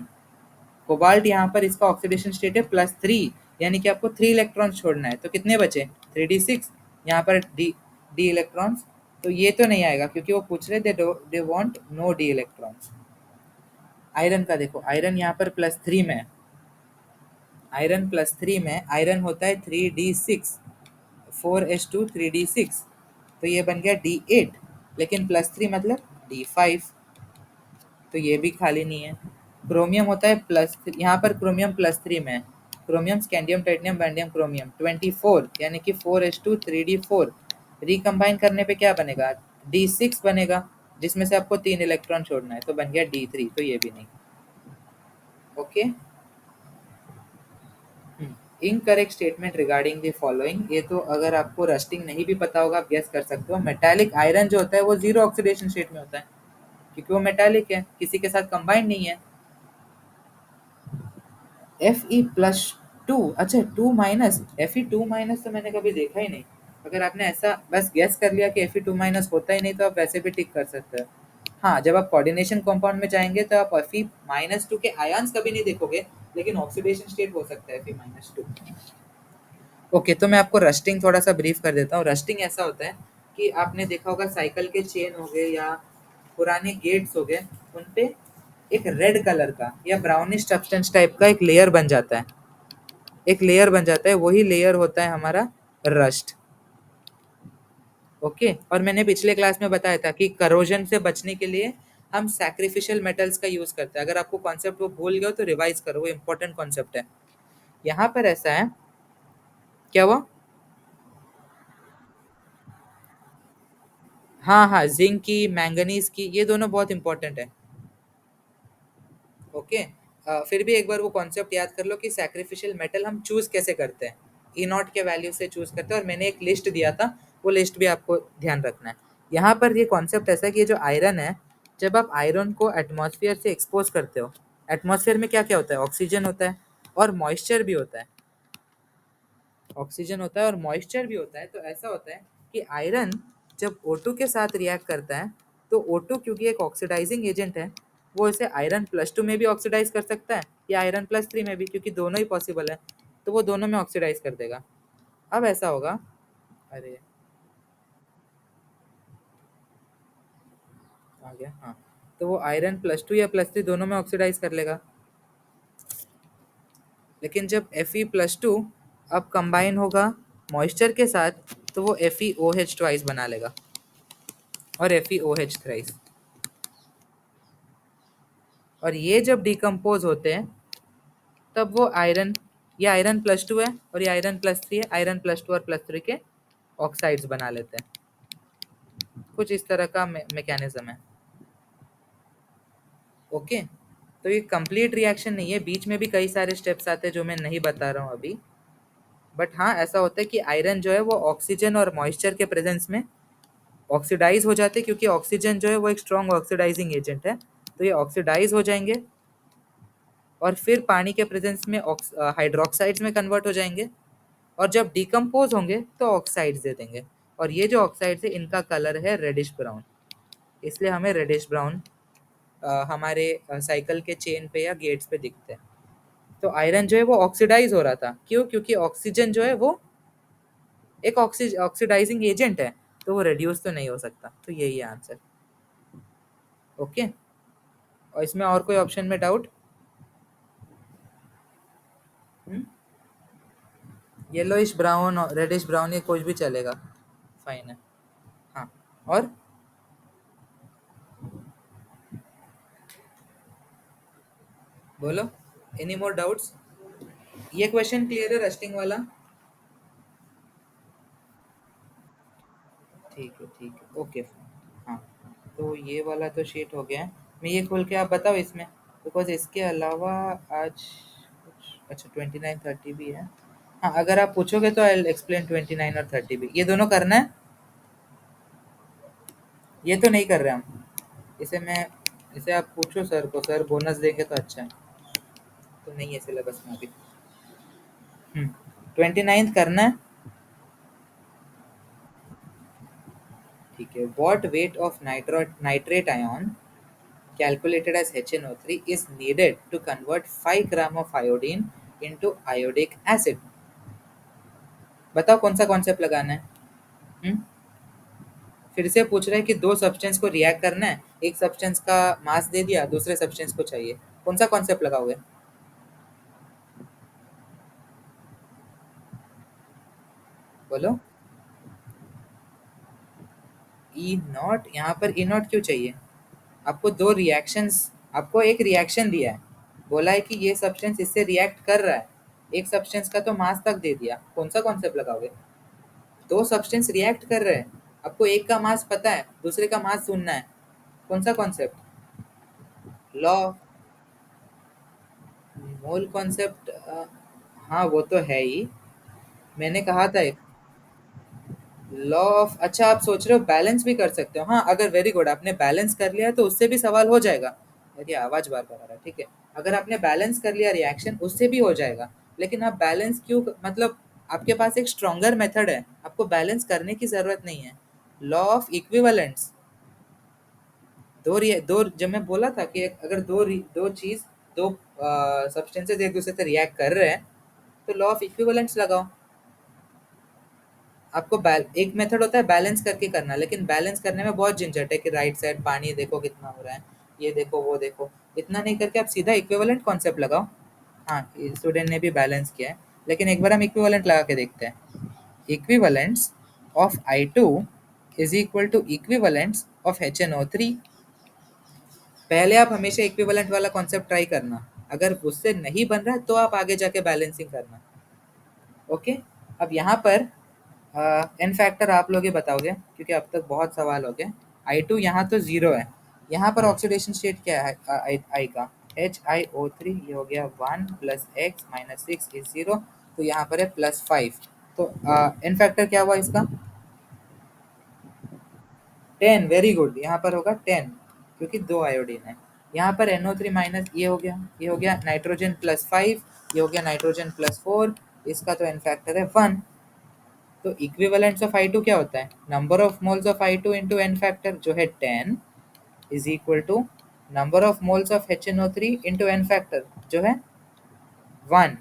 Speaker 1: कोबाल्ट यहाँ पर इसका ऑक्सीडेशन स्टेट है +3, यानी कि आपको 3 इलेक्ट्रॉन छोड़ना है, तो कितने बचे, 3d6। यहाँ पर डी डी इलेक्ट्रॉन्स, तो ये तो नहीं आएगा क्योंकि वो पूछ रहे they want no D electrons. Iron का देखो, आयरन यहाँ पर +3 में, आयरन +3 में आयरन होता है 3d6, 4s2 3d6, तो ये बन गया d8, लेकिन +3 मतलब d5, तो ये भी खाली नहीं है। क्रोमियम होता है प्लस, यहाँ पर क्रोमियम +3 में है, क्रोमियम स्कैंडियम टाइटेनियम वैंडियम क्रोमियम 24, यानी कि 4s2 3d4 रिकम्बाइन करने पे क्या बनेगा, d6 बनेगा, जिसमें से आपको 3 इलेक्ट्रॉन छोड़ना है, तो बन गया d3, तो ये भी नहीं। Okay. Incorrect statement regarding the following, ये तो अगर आपको रस्टिंग नहीं भी पता होगा आप गेस कर सकते हो। मेटालिक आयरन जो होता है वो जीरो ऑक्सीडेशन स्टेट में होता है क्योंकि वो मेटालिक है, किसी के साथ कंबाइंड नहीं है। Fe+2, अच्छा 2-, Fe2- तो मैंने कभी देखा ही नहीं। अगर आपने ऐसा बस गेस कर लिया कि Fe2- होता ही नहीं तो आप वैसे भी टिक कर सकते हो। हाँ, जब आप कोऑर्डिनेशन कंपाउंड में जाएंगे तो आप Fe-2 के आयंस कभी नहीं देखोगे, लेकिन ऑक्सीडेशन स्टेट हो सकता है Fe-2। ओके, तो मैं आपको रस्टिंग थोड़ा सा ब्रीफ कर देता हूँ। रस्टिंग ऐसा होता है कि आपने देखा होगा साइकिल के चेन हो गए या पुराने गेट्स हो गए, उन पे एक रेड कलर का या ब्राउनिश सब्सटेंस टाइप का एक लेयर बन जाता है, एक लेयर बन जाता है, वही लेयर होता है हमारा रस्ट। ओके, और मैंने पिछले क्लास में बताया था कि करोजन से बचने के लिए हम सैक्रिफिशियल मेटल्स का यूज करते हैं। अगर आपको कॉन्सेप्ट वो भूल गए हो तो रिवाइज करो, वो इंपॉर्टेंट कॉन्सेप्ट है। यहाँ पर ऐसा है, क्या हुआ, हाँ हाँ, जिंक की, मैंगनीज की, ये दोनों बहुत इंपॉर्टेंट है। ओके, फिर भी एक बार वो कॉन्सेप्ट याद कर लो कि सैक्रिफिशियल मेटल हम चूज कैसे करते हैं, ई नॉट के वैल्यू से चूज करते हैं, और मैंने एक लिस्ट दिया था, वो लिस्ट भी आपको ध्यान रखना है। यहाँ पर ये कॉन्सेप्ट ऐसा है कि ये जो आयरन है, जब आप आयरन को एटमॉस्फेयर से एक्सपोज करते हो, एटमॉस्फेयर में क्या क्या होता है, ऑक्सीजन होता है और मॉइस्चर भी होता है, ऑक्सीजन होता है और मॉइस्चर भी होता है। तो ऐसा होता है कि आयरन जब O2 के साथ रिएक्ट करता है, तो O2 क्योंकि एक ऑक्सीडाइजिंग एजेंट है, वो इसे आयरन +2 में भी ऑक्सीडाइज कर सकता है या आयरन +3 में भी, क्योंकि दोनों ही पॉसिबल है, तो वो दोनों में ऑक्सीडाइज कर देगा। अब ऐसा होगा, अरे आ गया, हाँ, तो वो आयरन +2 या +3 दोनों में ऑक्सीडाइज कर लेगा। लेकिन जब Fe+2 अब कंबाइन होगा मॉइस्चर के साथ, तो वो FeOH ट्वाइस बना लेगा और FeOH थ्राइस। और ये जब डिकम्पोज होते हैं तब वो आयरन, ये आयरन +2 है और ये आयरन +3 है, आयरन +2 और +3 के ऑक्साइड्स बना लेते हैं। कुछ इस तरह का मैकेनिज्म है। ओके, तो ये कंप्लीट रिएक्शन नहीं है, बीच में भी कई सारे स्टेप्स आते हैं जो मैं नहीं बता रहा हूँ अभी। बट हाँ, ऐसा होता है कि आयरन जो है वो ऑक्सीजन और मॉइस्चर के प्रेजेंस में ऑक्सीडाइज हो जाते हैं, क्योंकि ऑक्सीजन जो है वो एक स्ट्रॉन्ग ऑक्सीडाइजिंग एजेंट है। तो ये ऑक्सीडाइज हो जाएंगे और फिर पानी के प्रेजेंस में हाइड्रोक्साइड्स में कन्वर्ट हो जाएंगे, और जब डिकम्पोज होंगे तो ऑक्साइड्स दे देंगे। और ये जो ऑक्साइड्स है इनका कलर है रेडिश ब्राउन, इसलिए हमें रेडिश ब्राउन हमारे साइकिल के चेन पे या गेट्स पे दिखते हैं। तो आयरन जो है वो ऑक्सीडाइज हो रहा था, क्यों? क्योंकि ऑक्सीजन जो है वो एक ऑक्सीडाइजिंग एजेंट है, तो वो रिड्यूस तो नहीं हो सकता। तो यही है आंसर। ओके। और इसमें और कोई ऑप्शन में डाउट? येलोइश ब्राउन और रेडिश ब्राउन, ये कुछ भी चलेगा, फाइन है। हाँ। और बोलो, एनी मोर डाउट्स? ये क्वेश्चन क्लियर है रस्टिंग वाला? ठीक है, ठीक है, ओके। हाँ, तो ये वाला तो शीट हो गया है। मैं ये खोल के, आप बताओ इसमें, बिकॉज इसके अलावा आज कुछ, अच्छा 29 30 भी है। हाँ, अगर आप पूछोगे तो आई एक्सप्लेन 29 और 30 भी, ये दोनों करना है। ये तो नहीं कर रहे हम, इसे मैं, इसे आप पूछो सर को, सर बोनस देंगे तो अच्छा है। तो नहीं है सिलेबस में अभी। 29 करना है। ठीक है। What weight of nitrate ion calculated as HNO3 is needed to convert 5 gram of iodine into iodic acid? बताओ कौन सा कॉन्सेप्ट लगाना है। हम्म? फिर से पूछ रहे हैं कि दो सब्सटेंस को रिएक्ट करना है, एक सब्सटेंस का मास दे दिया, दूसरे सब्सटेंस को चाहिए, कौन सा कॉन्सेप्ट लगाओगे? बोलो। ई नॉट, यहाँ पर ई नॉट क्यों चाहिए? आपको दो रिएक्शंस, आपको एक रिएक्शन दिया है, बोला है कि ये सब्सटेंस इससे रिएक्ट कर रहा है, एक सब्सटेंस का तो मास तक दे दिया, कौन सा कॉन्सेप्ट लगाओगे? दो सब्सटेंस रिएक्ट कर रहे हैं, आपको एक का मास पता है, दूसरे का मास ढूंढना है, कौन सा कॉन्सेप्ट? Law, mole concept. हाँ वो तो है ही, मैंने कहा था एक लॉ ऑफ, अच्छा आप सोच रहे हो बैलेंस भी कर सकते हो, हाँ अगर, वेरी गुड, आपने बैलेंस कर लिया तो उससे भी सवाल हो जाएगा। मेरी आवाज बार बार आ रहा है, ठीक है। अगर आपने बैलेंस कर लिया रिएक्शन, उससे भी हो जाएगा, लेकिन आप बैलेंस क्यों, मतलब आपके पास एक स्ट्रॉन्गर मेथड है, आपको बैलेंस करने की जरूरत नहीं है। लॉ ऑफ इक्विवेलेंस, दो, जब मैं बोला था कि अगर दो चीज, दो सब्सटेंसेस एक दूसरे से रिएक्ट कर रहे हैं, तो लॉ ऑफ इक्विवेलेंस लगाओ। आपको एक मेथड होता है बैलेंस करके करना, लेकिन बैलेंस करने में बहुत झंझट है कि राइट साइड पानी देखो कितना हो रहा है, ये देखो वो देखो, इतना नहीं करके आप सीधा इक्विवेलेंट कॉन्सेप्ट लगाओ। हाँ, स्टूडेंट ने भी बैलेंस किया है, लेकिन एक बार हम इक्विवेलेंट लगा के देखते हैं। Equivalents of I2 is equal to equivalents of HNO3। पहले आप हमेशा इक्विवेलेंट वाला कॉन्सेप्ट ट्राई करना, अगर उससे नहीं बन रहा है तो आप आगे जाके बैलेंसिंग करना। ओके। अब यहाँ पर एन फैक्टर आप लोग ही बताओगे, क्योंकि अब तक बहुत सवाल हो गए। I2 यहाँ तो जीरो है, यहाँ पर ऑक्सीडेशन स्टेट क्या है आई का? HiO3, ये हो गया 1 प्लस एक्स माइनस 6 इज 0, तो यहाँ पर है +5। तो एन फैक्टर क्या हुआ इसका? 10, वेरी गुड, यहाँ पर होगा 10, क्योंकि दो आयोडीन है। यहाँ पर NO3 माइनस, ये हो गया, ये हो गया नाइट्रोजन +5, ये हो गया नाइट्रोजन +4, इसका तो एन फैक्टर है 1। तो इक्विवेलेंट्स ऑफ I2 क्या होता है? Number of moles of I2 into n factor जो है 10 is equal to number of moles of HNO3 into n factor जो है 1।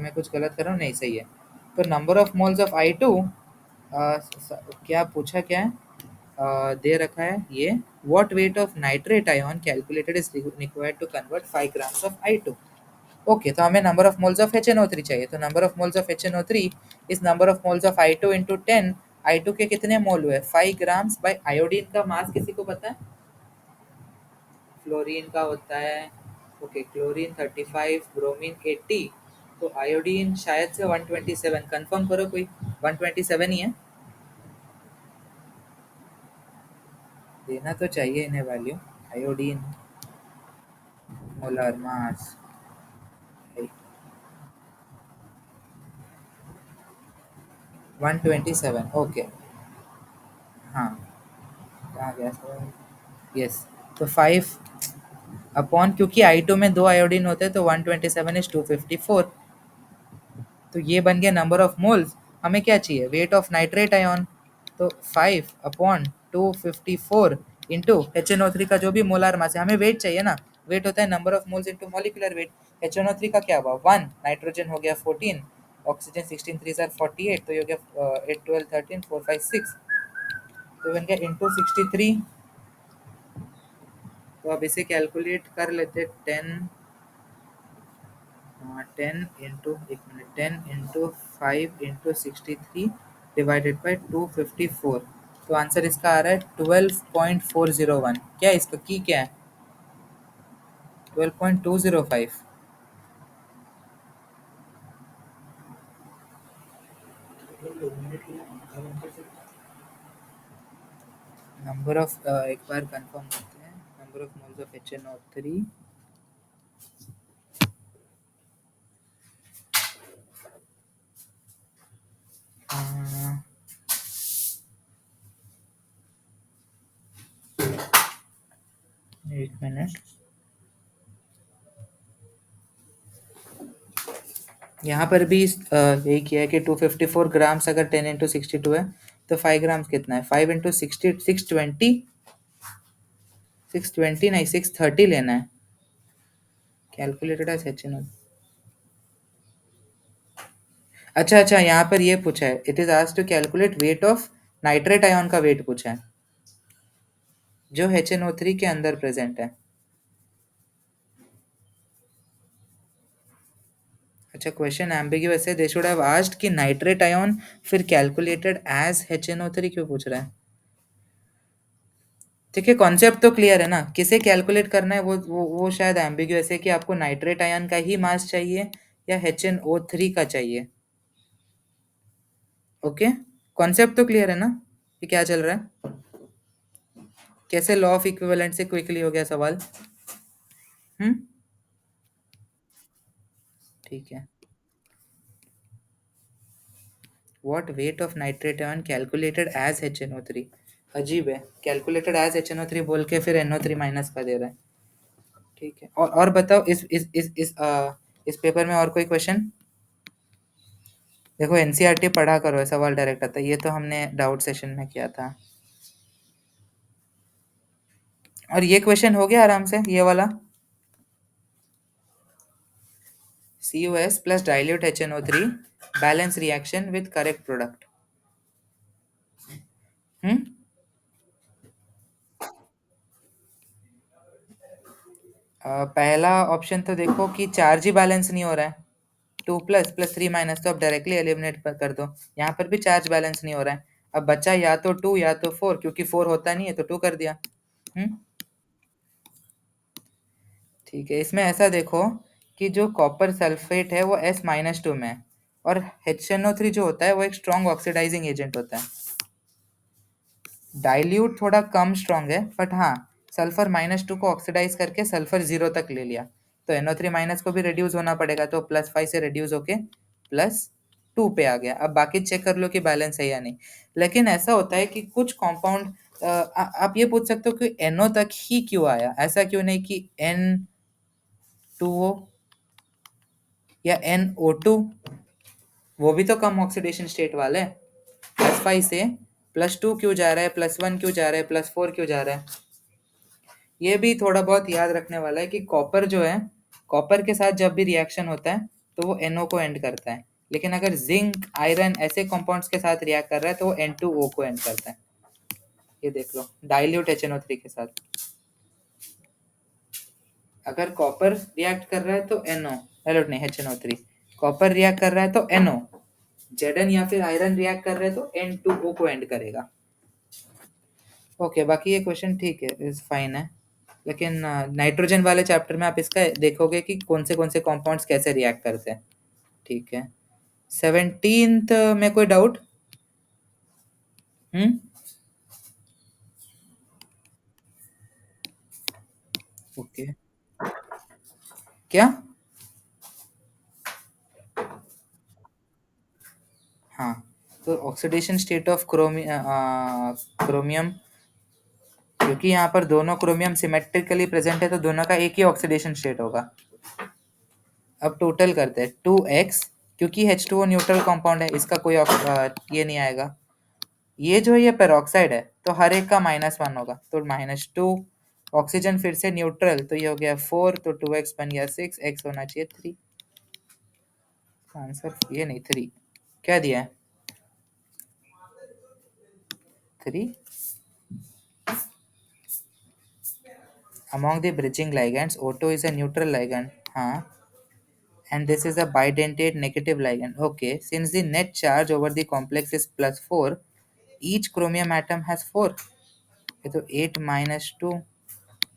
Speaker 1: मैं कुछ गलत कर रहा हूँ? नहीं, सही है। तो number of moles of I2, क्या पूछा क्या है? दे रखा है ये, what weight of nitrate ion calculated is required to convert 5 grams of I2। Okay, तो हमें number of moles of HNO3 चाहिए, तो number of moles of HNO3 is number of moles of I2 into 10। I2 के कितने मोल हुए? 5 grams bye iodine का मास किसी को पता है? फ्लोरीन का होता है, ओके, क्लोरीन 35, ब्रोमीन 80, तो आयोडीन शायद से 127, कंफर्म करो कोई, 127 ही है। देना तो चाहिए इन्हें value. Iodine molar mass 127, okay. हाँ, आ गया सर। यस। तो 5 अपॉन, क्योंकि I2 में दो आयोडीन होते हैं तो 127 इज 254। तो ये बन गया नंबर ऑफ मोल्स। हमें क्या चाहिए? Wait of nitrate ion. तो 5/254 इंटू HNO3 का जो भी मोलार मास है, हमें वेट चाहिए ना। वेट होता है number of moles into molecular weight. HNO3 का क्या हुआ? 1, नाइट्रोजन हो गया 14, ऑक्सीजन 16 3 48, तो ये हो गया 8 12 13 4 5 6, तो बन गया इंटू 63। तो अब इसे कैलकुलेट कर लेते। 10 इंटू 5 इंटू 63 डिवाइडेड बाई 254। तो आंसर इसका आ रहा है 12.401। क्या है इसका की क्या है? 12.205। नंबर ऑफ, एक बार कंफर्म करते हैं। Number of moles of HNO3। एक मिनट। यहाँ पर भी यही किया है कि 254 ग्राम्स अगर 10 इंटू 62 है, तो 5 ग्राम्स कितना है? 5 इंटू 60 620 नहीं 630 लेना है। Calculated as HNO। अच्छा अच्छा, यहाँ पर ये पूछा है, it is asked to calculate weight of nitrate ion का वेट पूछा है जो HNO3 के अंदर प्रेजेंट है। अच्छा, क्वेश्चन एम्बिग्यूअस है। दे शुड हैव आस्क्ड कि नाइट्रेट आयन फिर कैलकुलेटेड एज HNO3 क्यों पूछ रहा है? ठीक है, कॉन्सेप्ट तो क्लियर है ना, किसे कैलकुलेट करना है। वो शायद एम्बिग्यूअस है कि आपको नाइट्रेट आयन का ही मास चाहिए या HNO3 का चाहिए। ओके, कॉन्सेप्ट तो क्लियर है ना कि क्या चल रहा है? कैसे लॉ ऑफ इक्विवेलेंट से क्विकली हो गया सवाल। हम्म। ठीक है। What weight of nitrate ion calculated as HNO3? अजीब है, कैलकुलेटेड एज HNO3 बोल के फिर NO3 माइनस का दे रहा है। ठीक है, और बताओ इस पेपर में और कोई क्वेश्चन? देखो NCERT पढ़ा करो, सवाल डायरेक्ट आता है। ये तो हमने डाउट सेशन में किया था। और ये क्वेश्चन हो गया आराम से, ये वाला। CuS plus dilute HNO3 balance reaction with correct product. Hmm. पहला ऑप्शन तो देखो कि चार्ज ही बैलेंस नहीं हो रहा है। 2 प्लस प्लस 3 माइनस, तो अब डायरेक्टली एलिमिनेट कर दो। यहाँ पर भी चार्ज बैलेंस नहीं हो रहा है। अब बचा या तो 2 या तो 4, क्योंकि 4 होता नहीं है तो 2 कर दिया। हम्म। ठीक है, इसमें ऐसा देखो कि जो कॉपर सल्फेट है वो S-2 में है, और HNO3 जो होता है वो एक स्ट्रॉन्ग ऑक्सीडाइजिंग एजेंट होता है। डाइल्यूट थोड़ा कम स्ट्रॉन्ग है, बट हाँ, सल्फर -2 को ऑक्सीडाइज करके सल्फर 0 तक ले लिया, तो NO3 माइनस को भी रिड्यूस होना पड़ेगा, तो +5 से रिड्यूस होके +2 पे आ गया। अब बाकी चेक कर लो कि बैलेंस है या नहीं। लेकिन ऐसा होता है कि कुछ कंपाउंड, आप ये पूछ सकते हो कि NO तक ही क्यों आया, ऐसा क्यों नहीं कि N2O या NO2? वो भी तो कम ऑक्सीडेशन स्टेट वाले हैं। +5 से +2 क्यों जा रहा है, +1 क्यों जा रहा है, +4 क्यों जा रहा है? ये भी थोड़ा बहुत याद रखने वाला है कि कॉपर जो है, कॉपर के साथ जब भी रिएक्शन होता है तो वो NO को एंड करता है। लेकिन अगर जिंक, आयरन ऐसे कंपाउंड्स के साथ रिएक्ट कर रहा है तो वो N2O को एंड करता है। ये देख लो, डाइल्यूट HNO3 के साथ अगर कॉपर रिएक्ट कर रहा है तो NO, डाइल्यूट नहीं HNO3, कॉपर रिएक्ट कर रहा है तो NO, Zn या फिर आयरन रिएक्ट कर रहे हैं तो N2O को एंड करेगा। ओके, बाकी ये क्वेश्चन ठीक है, इज फाइन है। लेकिन नाइट्रोजन वाले चैप्टर में आप इसका देखोगे कि कौन से कॉम्पाउंड्स कैसे रिएक्ट करते हैं। ठीक है। 17th में कोई डाउट? हम्म। ओके। क्या? हाँ, तो ऑक्सीडेशन स्टेट ऑफ क्रोमियम क्योंकि यहाँ पर दोनों क्रोमियम सिमेट्रिकली प्रेजेंट है तो दोनों का एक ही ऑक्सीडेशन स्टेट होगा। अब टोटल करते हैं 2x, क्योंकि H2O न्यूट्रल कंपाउंड है, इसका कोई ये नहीं आएगा। ये पेरोक्साइड है तो हर एक का -1 होगा, तो -2। ऑक्सीजन फिर से न्यूट्रल, तो ये हो गया 4, तो 2x बन गया 6, x होना चाहिए 3। आंसर ये नहीं 3, क्या दिया है 3। Among the bridging ligands, O2 is a neutral ligand. हाँ, and this is a bidentate negative ligand. Okay, since the net charge over the complex is +4, each chromium atom has 4. ये तो 8 -2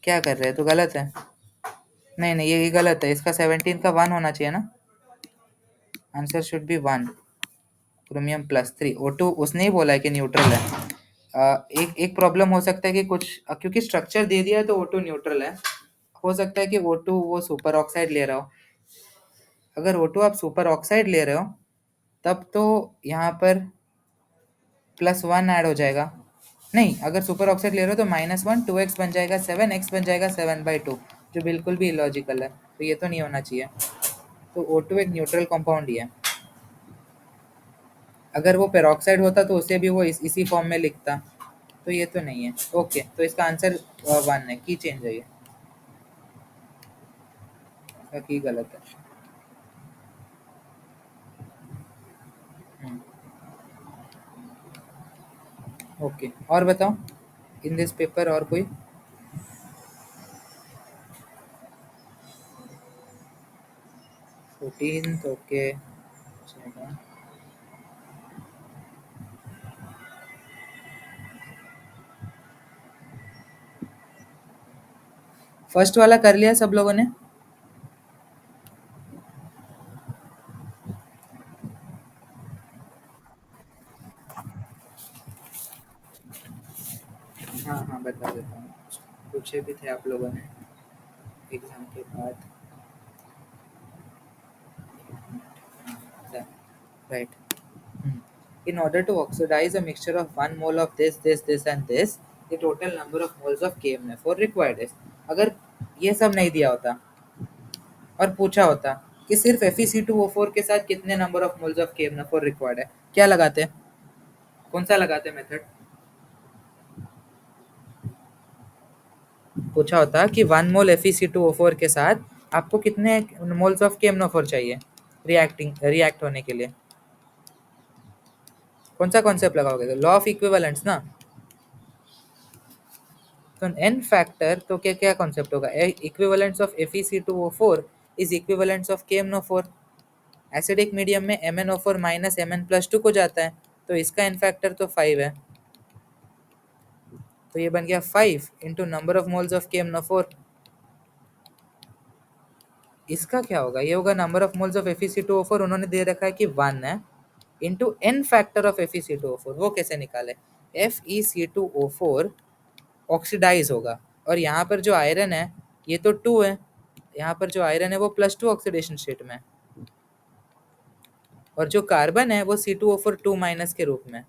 Speaker 1: क्या कर रहे हैं, तो गलत है। नहीं नहीं, ये गलत है, इसका 17 का 1 होना चाहिए ना। Answer should be 1। Chromium +3, O2 उसने ही बोला है कि न्यूट्रल है। एक एक प्रॉब्लम हो सकता है कि कुछ, क्योंकि स्ट्रक्चर दे दिया है तो O2 न्यूट्रल है। हो सकता है कि O2 वो सुपर ऑक्साइड ले रहा हो। अगर O2 आप सुपर ऑक्साइड ले रहे हो तब तो यहाँ पर +1 ऐड हो जाएगा। नहीं, अगर सुपर ऑक्साइड ले रहे हो तो -1, 2x बन जाएगा 7, x बन जाएगा 7/2, जो बिल्कुल भी इलॉजिकल है, तो ये तो नहीं होना चाहिए। तो O2 एक न्यूट्रल कंपाउंड ही है। अगर वो पेरोक्साइड होता तो उसे भी वो इसी फॉर्म में लिखता, तो ये तो नहीं है। ओके, तो इसका आंसर 1 है, की चेंज है ये, इसका की गलत है। ओके, और बताओ इन दिस पेपर और कोई। 14th, okay. फर्स्ट वाला कर लिया सब लोगों ने। हाँ हाँ, बता देता हूँ, पूछे भी थे आप लोगों ने एग्जाम के बाद। Right. In order to oxidize a mixture of 1 mole of this and this, the total number of moles of KMnO4 required is। अगर ये सब नहीं दिया होता और पूछा होता कि सिर्फ FeC2O4 के साथ कितने number of moles of KMnO4 required है, क्या लगाते हैं, कौन सा लगाते हैं मेथड। पूछा होता कि 1 मोल FeC2O4 के साथ आपको कितने मोल्स ऑफ KMnO4 चाहिए रिएक्ट होने के लिए, कौन सा कॉन्सेप्ट लगाओगे, लॉ ऑफ इक्विवेलेंस ना। तो n फैक्टर, तो क्या क्या कॉन्सेप्ट होगा, equivalence of FeC2O4 is equivalence of KMnO4। Acidic medium में MnO4 माइनस Mn+2 को जाता है, तो इसका n फैक्टर तो 5 है, तो ये बन गया 5 into number of moles of KMnO4। इसका क्या होगा, ये होगा number of moles of FeC2O4, उन्होंने दे रखा है कि 1 है, into n factor of FeC2O4। वो कैसे निकाले, FeC2O4 ऑक्सीडाइज होगा, और यहाँ पर जो आयरन है ये तो 2 है, यहाँ पर जो आयरन है वो +2 ऑक्सीडेशन स्टेट में, और जो कार्बन है वो C2O4 2- के रूप में।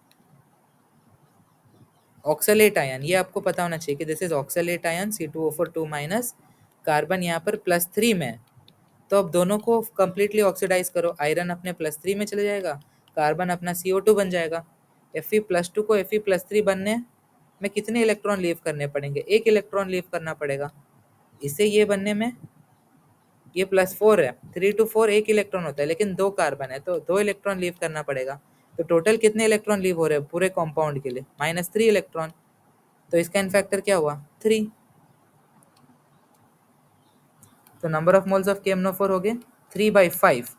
Speaker 1: ऑक्सलेट आयन, ये आपको पता होना चाहिए कि this is oxalate ion, C2O4 2-, carbon यहाँ पर +3 में। तो अब दोनों को कंप्लीटली ऑक्सीडाइज करो, आयरन अपने +3 में चले जाएगा, कार्बन अपना CO2 बन जाएगा। Fe+2 को Fe+3 बनने में कितने इलेक्ट्रॉन लीव करने पड़ेंगे, एक इलेक्ट्रॉन लीव करना पड़ेगा। इसे ये बनने में ये +4 है, 3 to 4 एक इलेक्ट्रॉन होता है, लेकिन 2 कार्बन है तो 2 इलेक्ट्रॉन लीव करना पड़ेगा। तो टोटल कितने इलेक्ट्रॉन लीव हो रहे हैं पूरे कंपाउंड के लिए, -3 इलेक्ट्रॉन। तो इसका n फैक्टर क्या हुआ 3। तो number of moles of KMnO4 हो गए 3/5।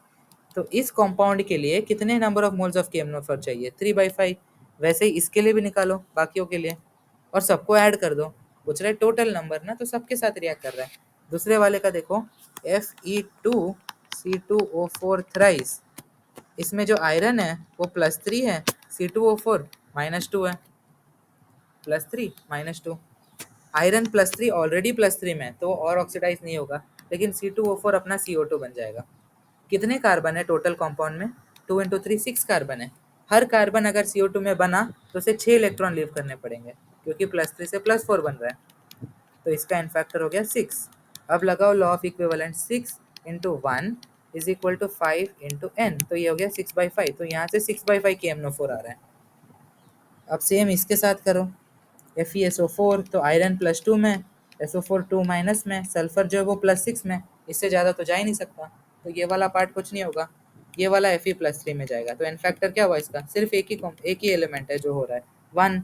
Speaker 1: तो इस कंपाउंड के लिए कितने number of moles of KMnO4 चाहिए, 3/5। वैसे ही इसके लिए भी निकालो, बाकियों के लिए, और सबको ऐड कर दो। पूछ रहा है टोटल नंबर ना, तो सबके साथ रिएक्ट कर रहा है। दूसरे वाले का देखो, Fe2C2O4 थ्राइस, इसमें जो आयरन है वो +3 है, C2O4 -2 है, +3 -2। आयरन +3 ऑलरेडी +3 में, तो और ऑक्सीडाइज नहीं होगा, लेकिन C2O4 अपना CO2 बन जाएगा। कितने कार्बन है टोटल कंपाउंड में, 2 × 3 6 कार्बन है। हर कार्बन अगर CO2 में बना तो उसे 6 इलेक्ट्रॉन लीव करने पड़ेंगे। क्योंकि +3 से +4 बन रहा है। तो इसका एन फैक्टर हो गया 6। अब लगाओ law of equivalent, 6 × 1 is equal to 5 × n, तो ये हो गया 6/5। तो यहाँ से 6/5 KmNO4 आ रहा है। अब सेम इसके साथ करो, FeSO4, तो आयरन +2 में, SO4 2 माइनस में, सल्फर जो है वो +6 में, इससे ज़्यादा तो जा ही नहीं सकता। तो ये वाला पार्ट कुछ नहीं होगा, ये वाला Fe+3 में जाएगा। तो एन फैक्टर क्या हुआ इसका, सिर्फ एक ही एलिमेंट है जो हो रहा है 1।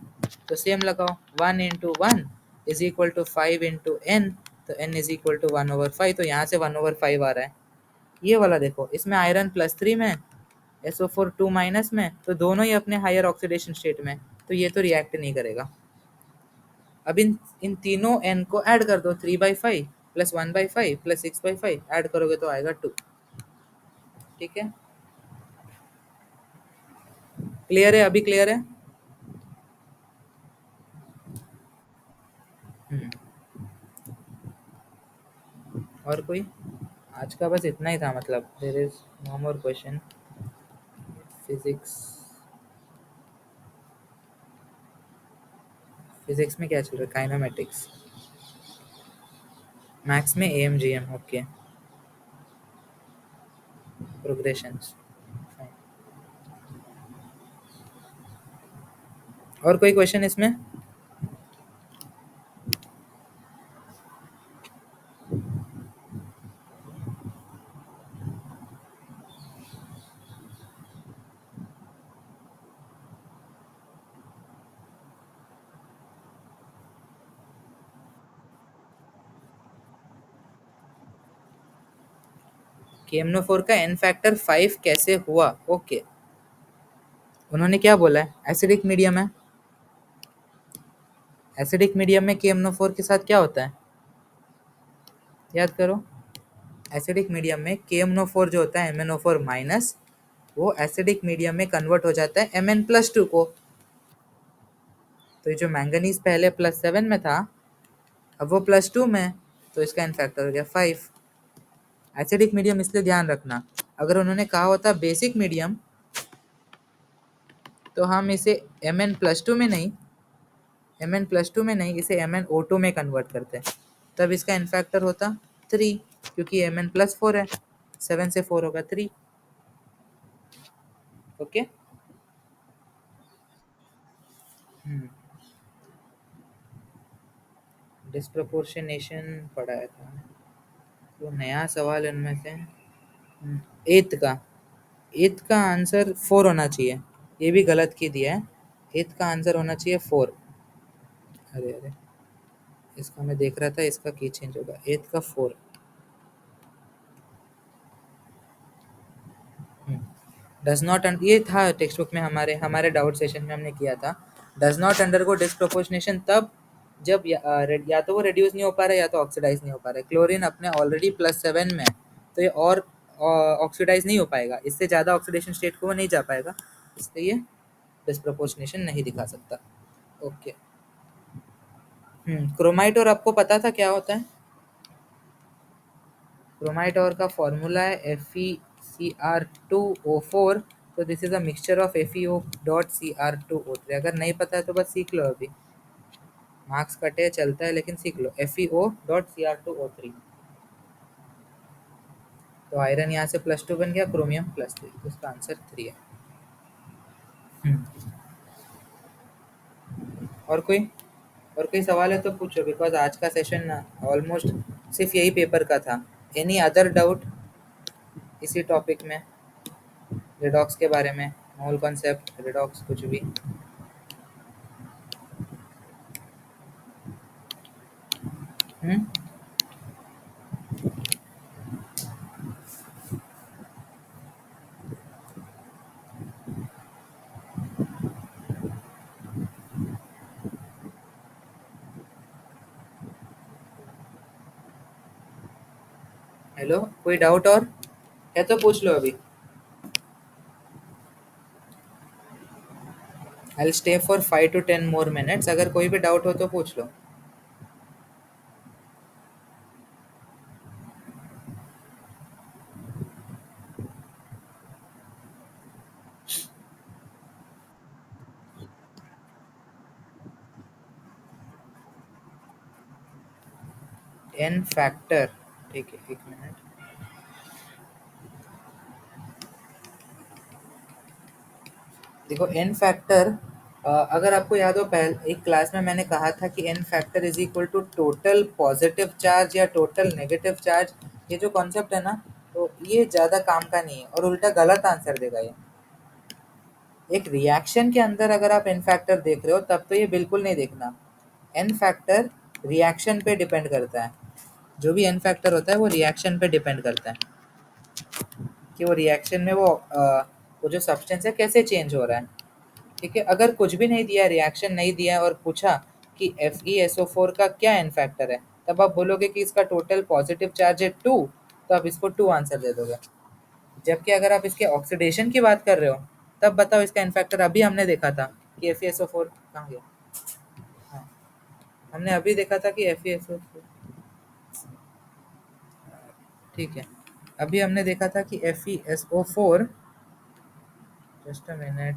Speaker 1: तो सेम लगाओ, 1 × 1 इज इक्वल टू 5 × n, तो n इज इक्वल टू 1/5। तो यहाँ से 1/5 आ रहा है। ये वाला देखो, इसमें आयरन +3 में, SO4 2 माइनस में, तो दोनों ही अपने हायर ऑक्सीडेशन स्टेट में, तो ये तो रिएक्ट नहीं करेगा। अब इन तीनों n को ऐड कर दो, 3/5 प्लस 1/5 प्लस 6/5 ऐड करोगे तो आएगा 2। ठीक है, क्लियर है, अभी क्लियर है। हम्म, और कोई? आज का बस इतना ही था, मतलब there is no more question. Physics, physics में क्या चल रहा है, काइनेमेटिक्स। मैथ्स में AMGM, ओके, प्रोग्रेशंस। और कोई क्वेश्चन इसमें? KMNO4 का एन फैक्टर 5 कैसे हुआ? ओके, उन्होंने क्या बोला है, एसिडिक मीडियम है। एसिडिक मीडियम में KMNO4 के साथ क्या होता है, याद करो। एसिडिक मीडियम में KMNO4 जो होता है, MnO4 माइनस, वो एसिडिक मीडियम में कन्वर्ट हो जाता है Mn+2 को। तो ये जो मैंगनीज पहले +7 में था, अब वो +2 में, तो इसका एन फैक्टर हो गया 5। एसिडिक मीडियम इसलिए ध्यान रखना, अगर उन्होंने कहा होता बेसिक मीडियम, तो हम इसे Mn+2 में नहीं, इसे MnO2 में कन्वर्ट करते हैं, तब इसका एन फैक्टर होता 3, क्योंकि Mn+4 है, 7 से 4 होगा 3। ओके। डिस्प्रपोर्शनेशन पढ़ाया था, तो नया सवाल इनमें से। एथ का, एथ का आंसर 4 होना चाहिए, ये भी गलत की दिया है। एथ का आंसर होना चाहिए 4। अरे अरे, इसका मैं देख रहा था, इसका की चेंज होगा, एथ का 4। डज नॉट, ये था टेक्स्ट बुक में, हमारे हमारे डाउट सेशन में हमने किया था। डज नॉट अंडरगो डिस्प्रोपोर्शनेशन तब जब या तो वो रिड्यूस नहीं हो पा रहा है, या तो ऑक्सीडाइज नहीं हो पा रहा है। क्लोरीन अपने ऑलरेडी +7 में है, तो ये और ऑक्सीडाइज नहीं हो पाएगा, इससे ज़्यादा ऑक्सीडेशन स्टेट को वो नहीं जा पाएगा, इसलिए डिस्प्रोपोर्शनेशन नहीं दिखा सकता। ओके। क्रोमाइट और आपको पता था क्या होता है? क्रोमाइट और का फॉर्मूला है FeCr2O4। तो this is a mixture of FeO.Cr2O3। अगर नहीं पता है तो बस सीख लो, अभी मार्क्स कटे चलता है, लेकिन सीख लो FeO.Cr2O3। तो आयरन यहाँ से +2 बन गया, क्रोमियम +3, तो इसका आंसर 3 है। हम्म, और कोई, और कोई सवाल है तो पूछो, बिकॉज आज का सेशन ना ऑलमोस्ट सिर्फ यही पेपर का था। एनी अदर डाउट इसी टॉपिक में, रिडॉक्स के बारे में, मोल कॉन्सेप्ट, रिडॉक्स, कुछ भी? हम्म, हेलो, कोई डाउट और है तो पूछ लो अभी। I stay for 5 to 10 more minutes, अगर कोई भी डाउट हो तो पूछ लो। एन फैक्टर, ठीक है एक मिनट। देखो एन फैक्टर, अगर आपको याद हो पहले एक क्लास में मैंने कहा था कि n factor is equal to total positive charge या टोटल नेगेटिव चार्ज। ये जो कॉन्सेप्ट है ना, तो ये ज़्यादा काम का नहीं है और उल्टा गलत आंसर देगा ये। एक रिएक्शन के अंदर अगर आप एन फैक्टर देख रहे हो तब तो ये बिल्कुल नहीं देखना। एन फैक्टर रिएक्शन पे डिपेंड करता है। जो भी एन फैक्टर होता है वो रिएक्शन पे डिपेंड करता है कि वो रिएक्शन में वो जो सब्सटेंस है कैसे चेंज हो रहा है। ठीक है, अगर कुछ भी नहीं दिया, रिएक्शन नहीं दिया और पूछा कि FeSO4 का क्या एन फैक्टर है, तब आप बोलोगे कि इसका टोटल पॉजिटिव चार्ज है 2, तो आप इसको 2 आंसर दे दोगे। जबकि अगर आप इसके ऑक्सीडेशन की बात कर रहे हो तब बताओ इसका एन फैक्टर। अभी हमने देखा था कि FeSO4 कहाँ गया। हाँ, हमने अभी देखा था कि FeSO4, ठीक है, अभी हमने देखा था कि FeSO4, just a minute,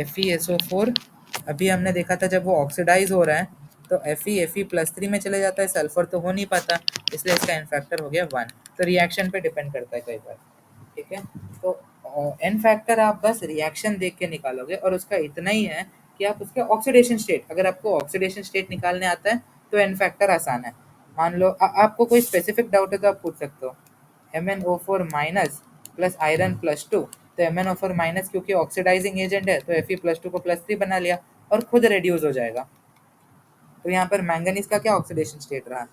Speaker 1: FeSO4 अभी हमने देखा था जब वो ऑक्सीडाइज हो रहा है तो Fe+3 में चले जाता है, सल्फर तो हो नहीं पाता, इसलिए इसका एन फैक्टर हो गया 1। तो रिएक्शन पे डिपेंड करता है कई बार। ठीक है, तो एन फैक्टर आप बस रिएक्शन देख के निकालोगे और उसका इतना ही है कि आप उसके ऑक्सीडेशन स्टेट, अगर आपको ऑक्सीडेशन स्टेट निकालने आता है तो एन फैक्टर आसान है। मान लो आपको कोई स्पेसिफिक डाउट है तो आप पूछ सकते हो। MnO4 माइनस प्लस आयरन +2, तो MnO4 माइनस क्योंकि ऑक्सीडाइजिंग एजेंट है तो Fe+2 को +3 बना लिया और खुद रेड्यूस हो जाएगा। तो यहाँ पर मैंगनीज का क्या ऑक्सीडेशन स्टेट रहा,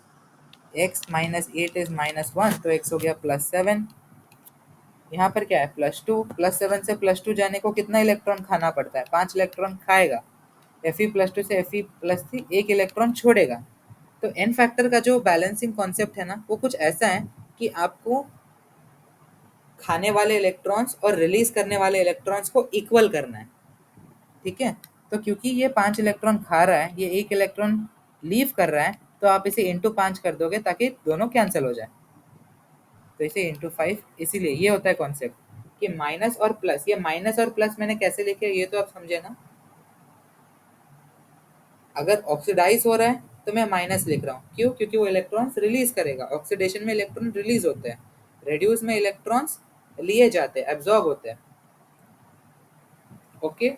Speaker 1: x माइनस 8 इज -1, तो x हो गया +7। यहाँ पर क्या है +2, +7 से +2 जाने को कितना इलेक्ट्रॉन खाना पड़ता है, 5 इलेक्ट्रॉन खाएगा। Fe+2 से Fe+3 एक इलेक्ट्रॉन छोड़ेगा। तो एन फैक्टर का जो बैलेंसिंग कॉन्सेप्ट है ना, वो कुछ ऐसा है कि आपको खाने वाले इलेक्ट्रॉन्स और रिलीज करने वाले इलेक्ट्रॉन्स को इक्वल करना है। ठीक है, तो क्योंकि ये 5 इलेक्ट्रॉन खा रहा है, ये एक इलेक्ट्रॉन लीव कर रहा है, तो आप इसे इंटू 5 कर दोगे ताकि दोनों कैंसिल हो जाए, तो इसे इंटू 5। इसीलिए ये होता है कॉन्सेप्ट कि माइनस और प्लस, ये माइनस और प्लस मैंने कैसे लिखे ये तो आप समझे ना। अगर ऑक्सीडाइज हो रहा है तो मैं माइनस लिख रहा हूँ, क्यों, क्योंकि वो इलेक्ट्रॉन्स रिलीज करेगा। ऑक्सीडेशन में इलेक्ट्रॉन रिलीज होते हैं, रेड्यूस में इलेक्ट्रॉन्स लिए जाते हैं, एब्जॉर्ब होते हैं। ओके,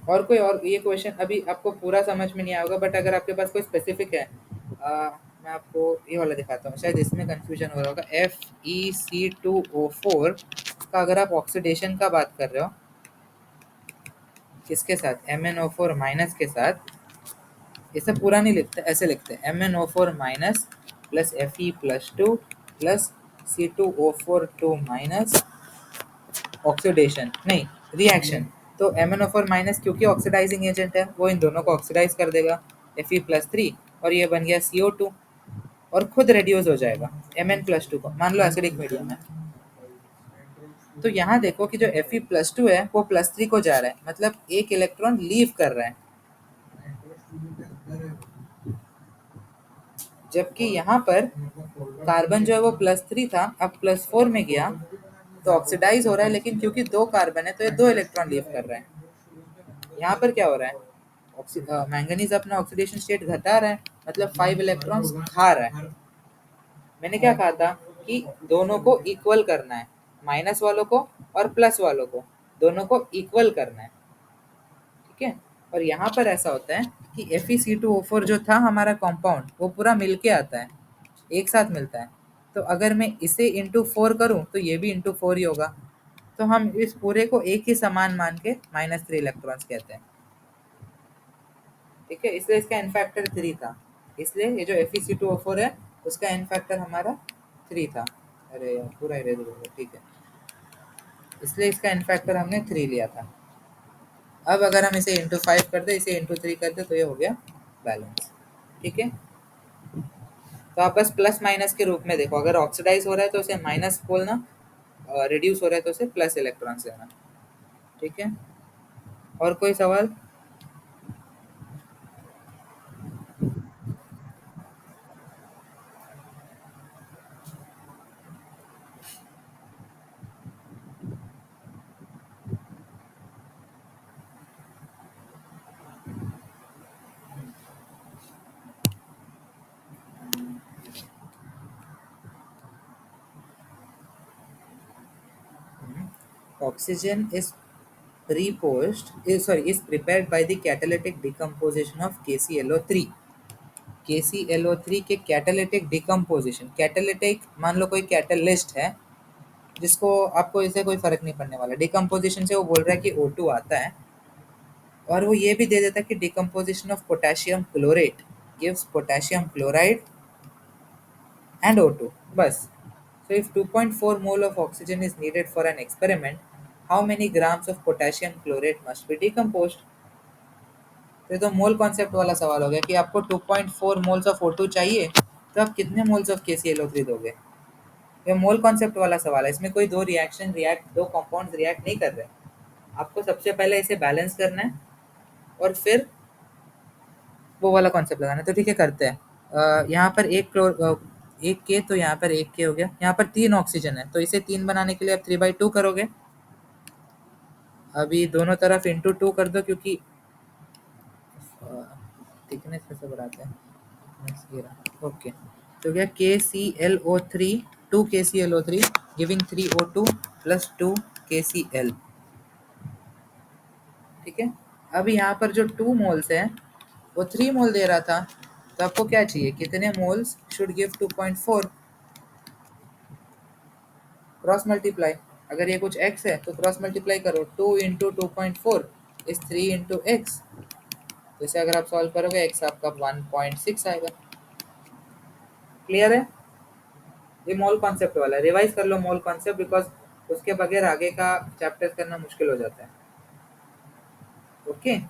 Speaker 1: और कोई और ये क्वेश्चन अभी आपको पूरा समझ में नहीं आएगा, बट अगर आपके पास कोई स्पेसिफिक है, मैं आपको ये वाला दिखाता हूँ, शायद इसमें कंफ्यूजन हो रहा होगा। FeC2O4 का अगर आप ऑक्सीडेशन का बात कर रहे हो, किसके साथ, MnO4 माइनस के साथ, इसे पूरा नहीं लिखते, ऐसे लिखते हैं MnO4 minus plus Fe+2 plus C2O4 minus oxidation नहीं, रिएक्शन। तो MnO4 माइनस क्योंकि ऑक्सीडाइजिंग एजेंट है, वो इन दोनों को ऑक्सीडाइज कर देगा, Fe+3, और ये बन गया CO2 और खुद रेड्यूस हो जाएगा Mn+2 को, मान लो एसिडिक मीडियम है। तो यहाँ देखो कि जो Fe+2 है वो +3 को जा रहा है, मतलब एक इलेक्ट्रॉन लीव कर रहा है, जबकि यहाँ पर कार्बन जो है वो +3 था, अब +4 में गया तो ऑक्सीडाइज हो रहा है, लेकिन क्योंकि 2 कार्बन है तो ये 2 इलेक्ट्रॉन लीव कर रहे हैं। यहाँ पर क्या हो रहा है, मैंगनीज अपना ऑक्सीडेशन स्टेट घटा रहा है, मतलब 5 इलेक्ट्रॉन्स खा रहा है। मैंने क्या कहा था कि दोनों को इक्वल करना है, माइनस वालों को और प्लस वालों को, दोनों को इक्वल करना है। ठीक है, और यहाँ पर ऐसा होता है कि FeC2O4 जो था हमारा कंपाउंड, वो पूरा मिलके आता है, एक साथ मिलता है। तो अगर मैं इसे इंटू 4 करूँ तो ये भी इंटू 4 ही होगा, तो हम इस पूरे को एक ही समान मान के -3 इलेक्ट्रॉन्स कहते हैं। ठीक है, इसलिए इसका एन फैक्टर 3 था। इसलिए ये जो FeC2O4 है उसका एन फैक्टर हमारा 3 था। अरे यार पूरा इरेजर हो गया, ठीक है, इसलिए इसका एन फैक्टर हमने 3 लिया था। अब अगर हम इसे इंटू 5 कर दे, इसे इंटू 3 कर दे, तो ये हो गया बैलेंस। ठीक है, तो आप बस प्लस माइनस के रूप में देखो, अगर ऑक्सीडाइज हो रहा है तो उसे माइनस बोलना, रिड्यूस हो रहा है तो उसे प्लस इलेक्ट्रॉन्स लेना। ठीक है, और कोई सवाल। Oxygen is preposed is sorry is prepared by the catalytic decomposition of KClO3. KClO3 के कैटालिटिक डिकम्पोजिशन, कैटालिटिक मान लो कोई कैटलिस्ट है जिसको आपको इससे कोई फर्क नहीं पड़ने वाला, डिकम्पोजिशन से वो बोल रहा है कि O2 आता है, और वो ये भी दे देता है कि decomposition of potassium chlorate gives potassium chloride and O2. बस. So if 2.4 mole of oxygen is needed for an experiment, how many grams of potassium chlorate must be decomposed? तो ये तो मोल कॉन्सेप्ट वाला सवाल हो गया कि आपको 2.4 मोल्स ऑफ O2 चाहिए, तो आप कितने मोल्स ऑफ KClO3 दोगे? ये मोल कॉन्सेप्ट वाला सवाल है, इसमें कोई दो कंपाउंड्स रिएक्ट नहीं कर रहे। आपको सबसे पहले इसे बैलेंस करना है और फिर वो वाला कॉन्सेप्ट लगाना है। तो ठीक है, करते हैं। यहाँ पर एक के, तो यहाँ पर एक के हो गया। यहाँ पर 3 ऑक्सीजन है, तो इसे 3 बनाने के लिए आप 3/2 करोगे। अभी दोनों तरफ इंटू 2 कर दो, क्योंकि थिकनेस कैसे बढ़ाते हैं। ओके, तो क्या KClO3, 2 KClO3 giving 3O2 plus 2 KCl। ठीक है, अब यहाँ पर जो 2 मोल्स है वो 3 मोल दे रहा था, तो आपको क्या चाहिए, कितने moles should give 2.4? Cross multiply. अगर ये कुछ x है तो क्रॉस मल्टीप्लाई करो, 2 इंटू 2.4 इज 3 इंटू एक्स। तो इसे अगर आप सॉल्व करोगे x आपका 1.6 आएगा। क्लियर है? ये मोल कॉन्सेप्ट वाला है, रिवाइज कर लो मोल कॉन्सेप्ट, बिकॉज उसके बगैर आगे का चैप्टर करना मुश्किल हो जाता है। ओके,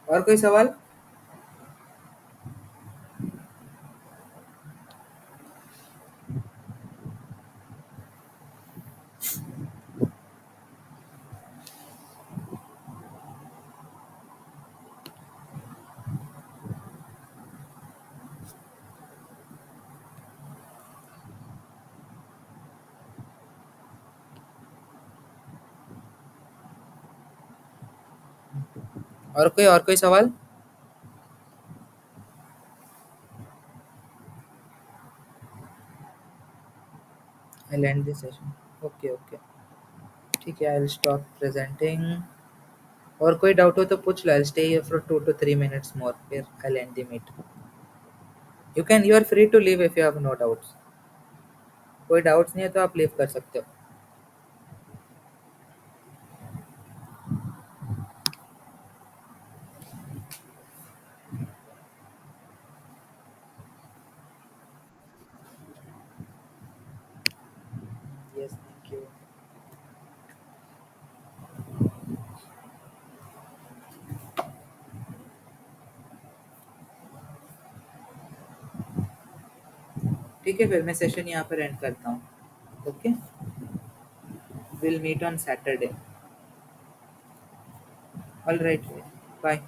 Speaker 1: और कोई सवाल? और कोई सवाल? I'll end this session. Okay, ठीक है, I'll stop presenting। और कोई डाउट हो तो पूछ लो, I'll stay here for 2 to 3 minutes more, फिर I'll end the meet। You are free to leave if you have no doubts। कोई डाउट्स नहीं है तो आप लीव कर सकते हो। Yes, thank you. ठीक है, फिर मैं सेशन यहाँ पर एंड करता हूँ। Okay, will meet on Saturday. All right, bye.